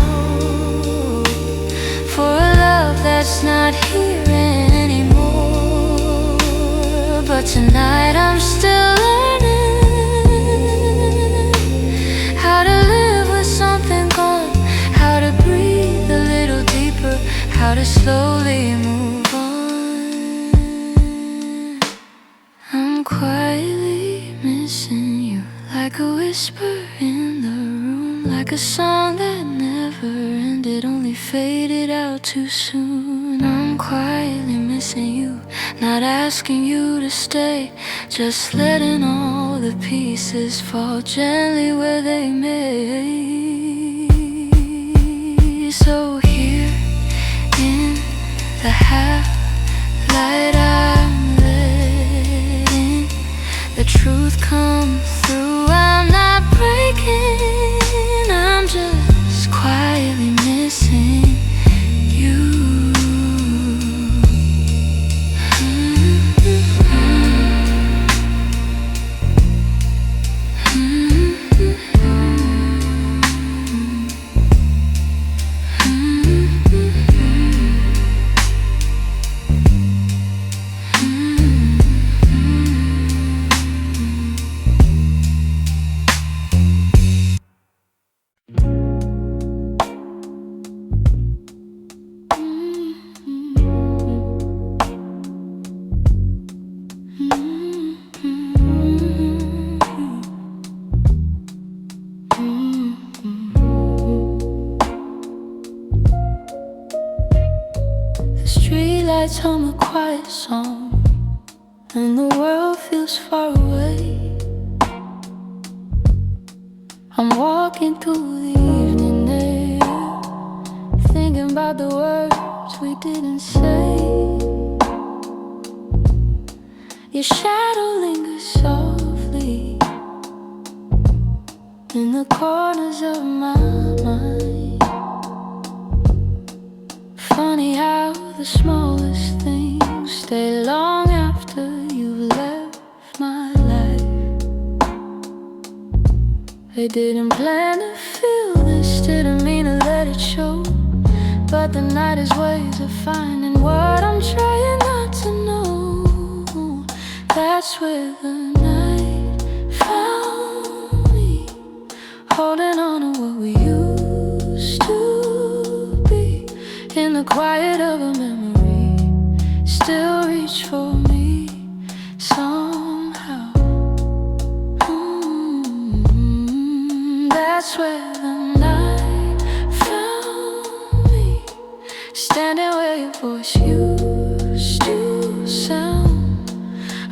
for a love that's not here anymore. But tonight I'm still learning how to live with something gone, how to breathe a little deeper, how to slowly move on. I'm quietly missing you, like a whisper in the room. like a song that never ended, only faded out too soon. I'm quietly missing you, not asking you to stay, just letting all the pieces fall gently where they may. So here in the half-light, I'm letting the truth come through. I'm not breaking, I'm just quietly missing you. Streetlights hum a quiet song, and the world feels far away. I'm walking through the evening air, thinking about the words we didn't say. Your shadow lingers softly in the corners of my mind. Funny how the smallest things stay long after you've left my life. I didn't plan to feel this, didn't mean to let it show, but the night has ways of finding what I'm trying not to know. That's where the night found me, holding on to what we used to be. In the quiet of a memory, still reach for me somehow. That's where the night found me, standing where your voice used to sound.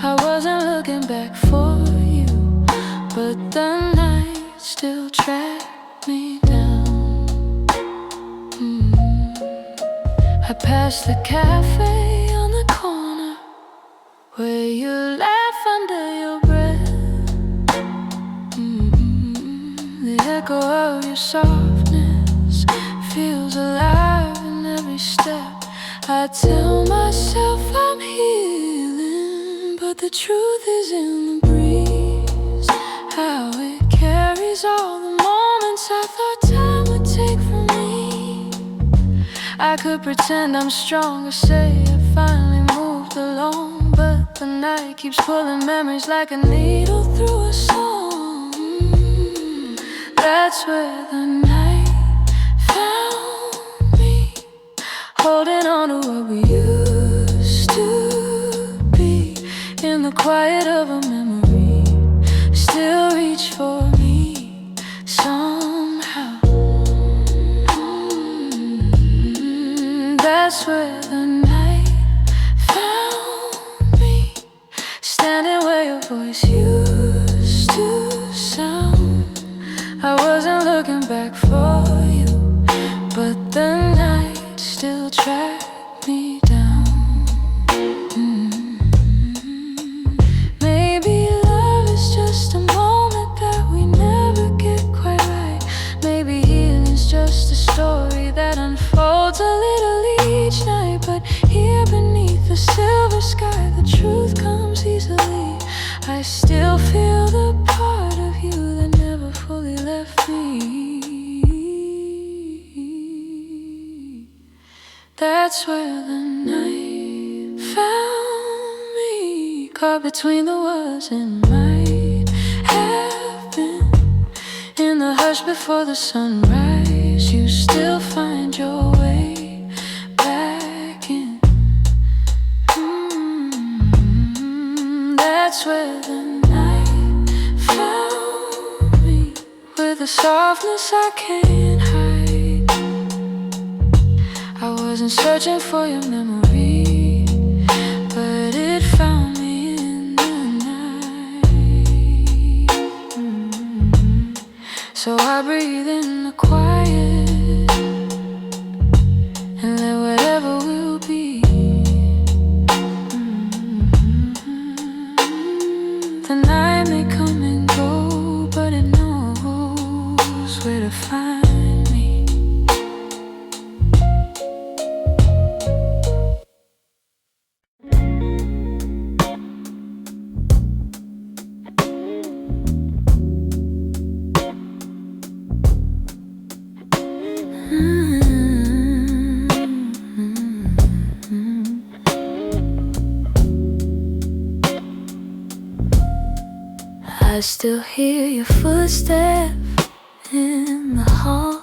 I wasn't looking back for you, but the night still tracked me down. I passed the cafe on the corner where you laugh under your breath. The echo of your softness feels alive in every step. I tell myself I'm healing, but the truth is in the breeze, how it carries all the moments I thought time would take from me. I could pretend I'm strong or say I finally moved along, but the night keeps pulling memories like a needle through a song. That's where the night found me, holding on to what we used to be. In the quiet of a memory, still reach for me somehow. That's where the night found me, standing where your voice used to sound. I wasn't looking back for you, but the night still tracked me down. Maybe love is just a moment that we never get quite right. Maybe healing's just a story that unfolds a little each night. But here beneath the silver sky, the truth comes easily. I still feel the part of you that never fully left me. That's where the night found me, caught between the was and might have been. In the hush before the sunrise, you still find your way back in. That's where the night found me, with a softness I can't hide. I wasn't searching for your memory, but it found me in the night. So I breathe in the quiet and let whatever will be. The night may come and go, but it knows where to find me. I still hear your footsteps in the hall,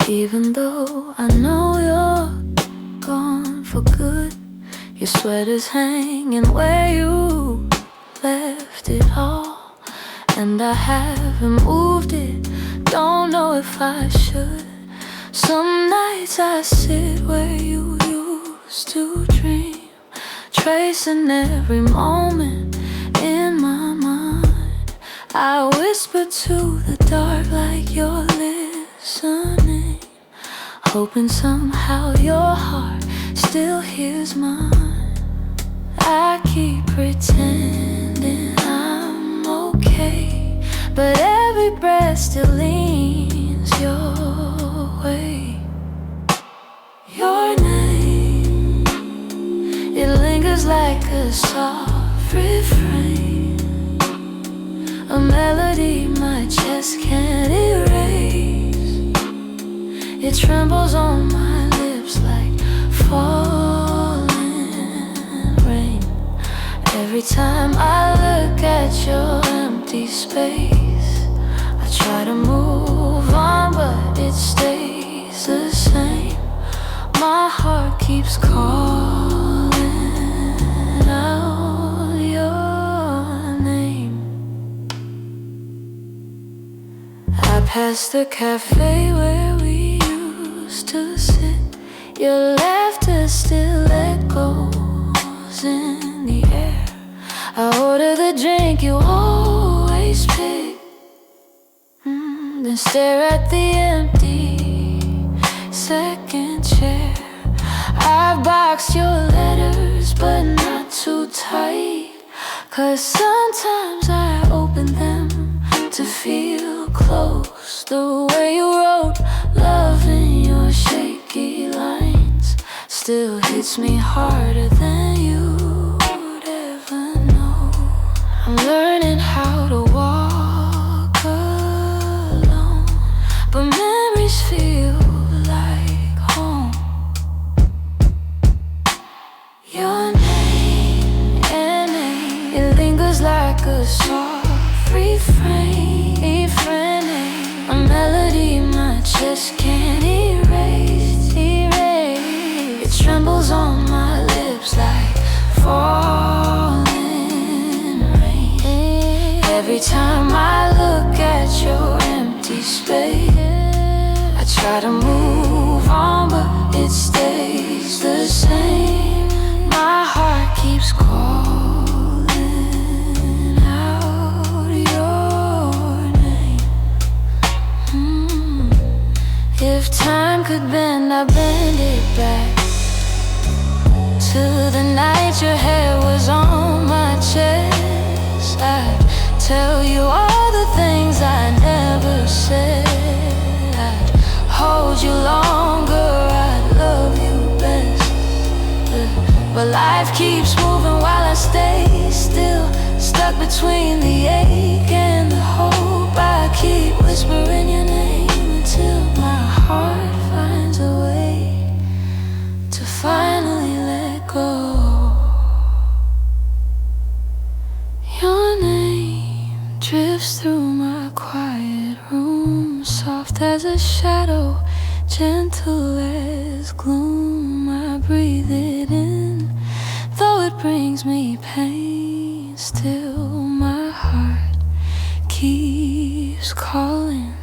even though I know you're gone for good. Your sweater's hanging where you left it all, and I haven't moved it, don't know if I should. Some nights I sit where you used to dream, tracing every moment in my mind. I whisper to the dark like you're listening, hoping somehow your heart still hears mine. I keep pretending I'm okay, but every breath still leans your way. Your name, it lingers like a soft refrain, a melody my chest can't erase. It trembles on my lips like falling rain. Every time I look at your empty space, I try to move on, but it stays the same. My heart keeps calling out your name. I passed the cafe where we used to sit. Your laughter still echoes in the air. I order the drink you always pick, then stare at the empty second chair. I've boxed your letters, but not too tight, 'cause sometimes I open them to feel close. The way you wrote love in your shaky lines still hits me harder than you'd ever know. I'm learning how to walk alone, but memories feel like home. Your name, it lingers like a soft refrain, a melody my chest can't erase. It trembles on my lips like falling rain. Every time I look at your empty space, I try to move on, but it stays the same. My heart keeps calling out your name. If time could bend, I'd bend it back to the night your hair was on my chest. I'd tell you all the things I never said. I'd hold you longer, I'd love you best. But life keeps moving while I stay still, stuck between the ache and the hope. I keep whispering your name until my heart finds a way to finally let go. Your name drifts through my quiet room, soft as a shadow, gentle as gloom. I breathe it in, though it brings me pain. Still my heart keeps calling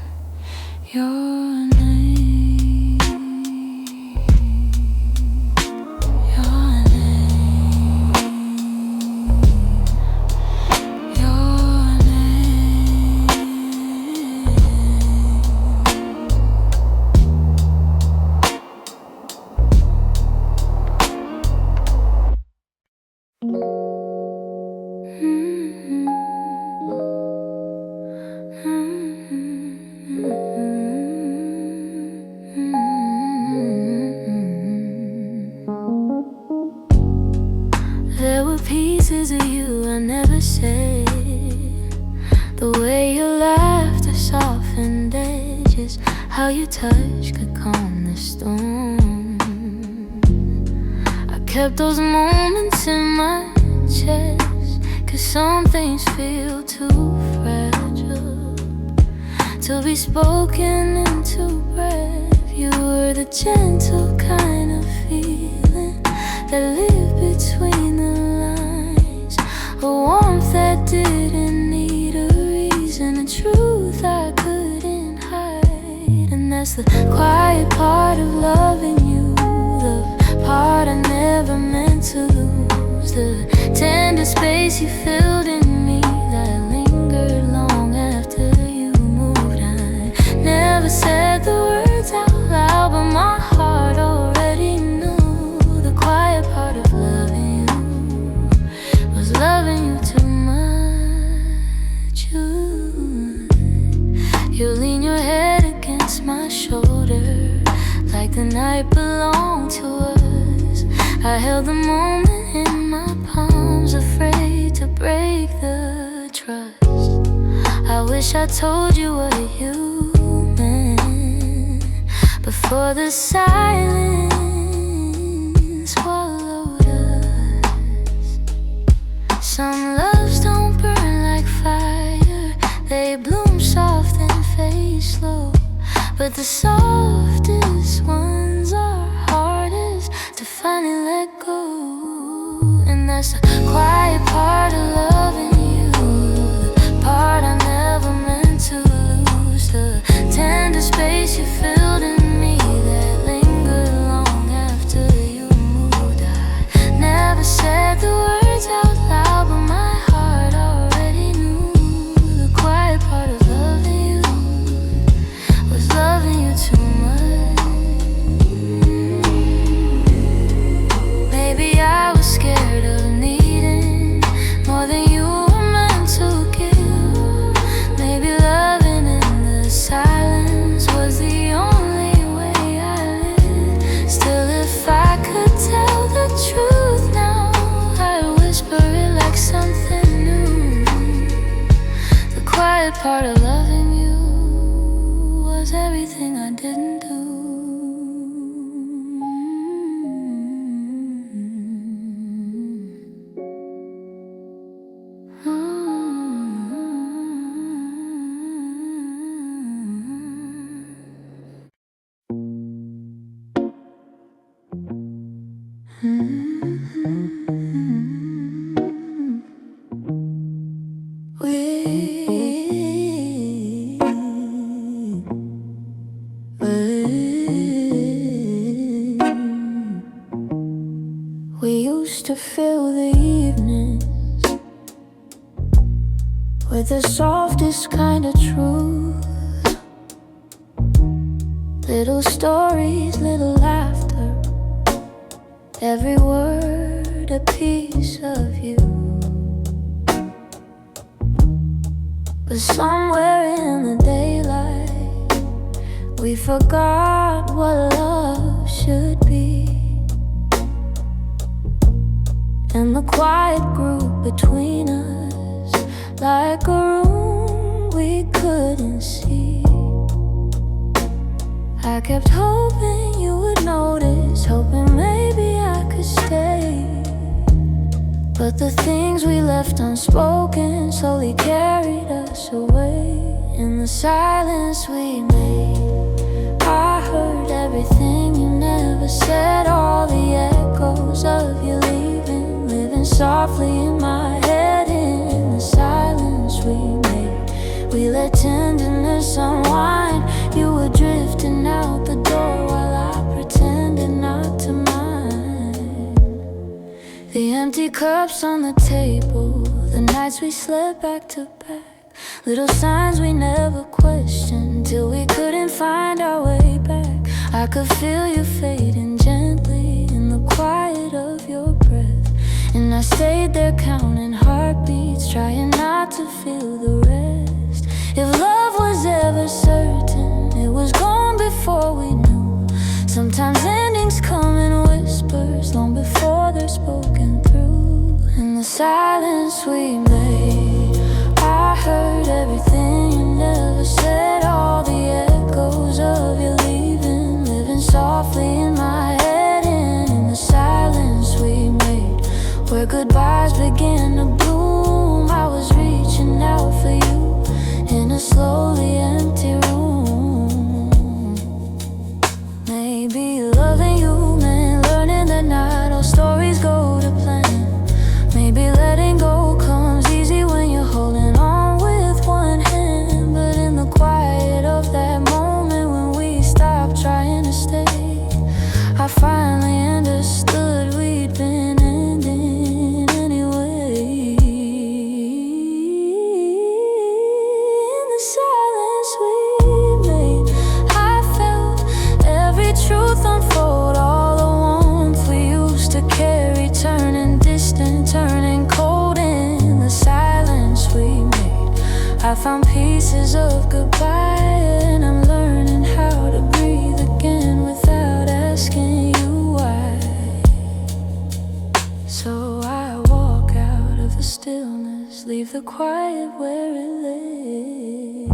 Your name, your name, your name. There were pieces of you I never said. The way you laughed, the softened edges, how your touch could calm the storm. I kept those moments in my chest, 'cause some things feel too fragile to be spoken into breath. You were the gentle kind of feeling that lived between the lines, a warmth that didn't need a reason, a truth I couldn't hide. And that's the quiet part of loving you, the part I never meant to lose, the tender space you filled in me that lingered long after you moved. I never said the words out loud, but my heart already knew. The quiet part of loving you was loving you too much. You lean your head against my shoulder like the night belonged to us. I held the moment in my palms, afraid to break the trust. I wish I told you what you meant before the silence swallowed us. Some loves don't burn like fire, they bloom soft and fade slow, but the softest ones are hardest to finally let go. And that's the quiet part of loving you, the part I never meant to lose, the tender space you filled in me that lingered long after you moved. I never said the words out loud, but my heart already knew. The quiet part of loving you was loving you too much. Maybe I was scared of needing more than you were meant to give. Maybe loving in the silence was the only way I lived. Still, if I could tell the truth now, I'd whisper it like something new. The quiet part of loving you was everything I didn't do. We used to fill the evenings with the softest kind of truth, little stories, little laughter, every word a piece of you. But somewhere in the daylight, we forgot what love should be. And the quiet grew between us like a room we couldn't see. I kept hoping you would notice, hoping maybe I could stay. But the things we left unspoken slowly carried us away. In the silence we made, I heard everything you never said, all the echoes of you leaving, living softly in my head. In the silence we made, we let tenderness unwind. You would Empty cups on the table, the nights we slept back to back. Little signs we never questioned, till we couldn't find our way back. I could feel you fading gently in the quiet of your breath, and I stayed there counting heartbeats, trying not to feel the rest. If love was ever certain, it was gone before we knew. Sometimes endings come in whispers, long before they're spoken through. In the silence we made, I heard everything you never said. All the echoes of you leaving, living softly in my head. And in the silence we made, where goodbyes began to bloom, I was reaching out for you in a slowly empty room. Maybe loving you meant learning that not all stories go to plan. Maybe letting go comes easy when you're holding on with one hand. But in the quiet of that moment when we stopped trying to stay, I finally understood we'd been ending anyway. In the silence we made, I felt every truth unfold. All the warmth we used to carry, turning distant, turning cold. In the silence we made, I found pieces of goodbye, and I'm learning how to breathe again without asking you why. So I walk out of the stillness, leave the quiet where it lay.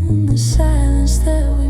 In the silence that we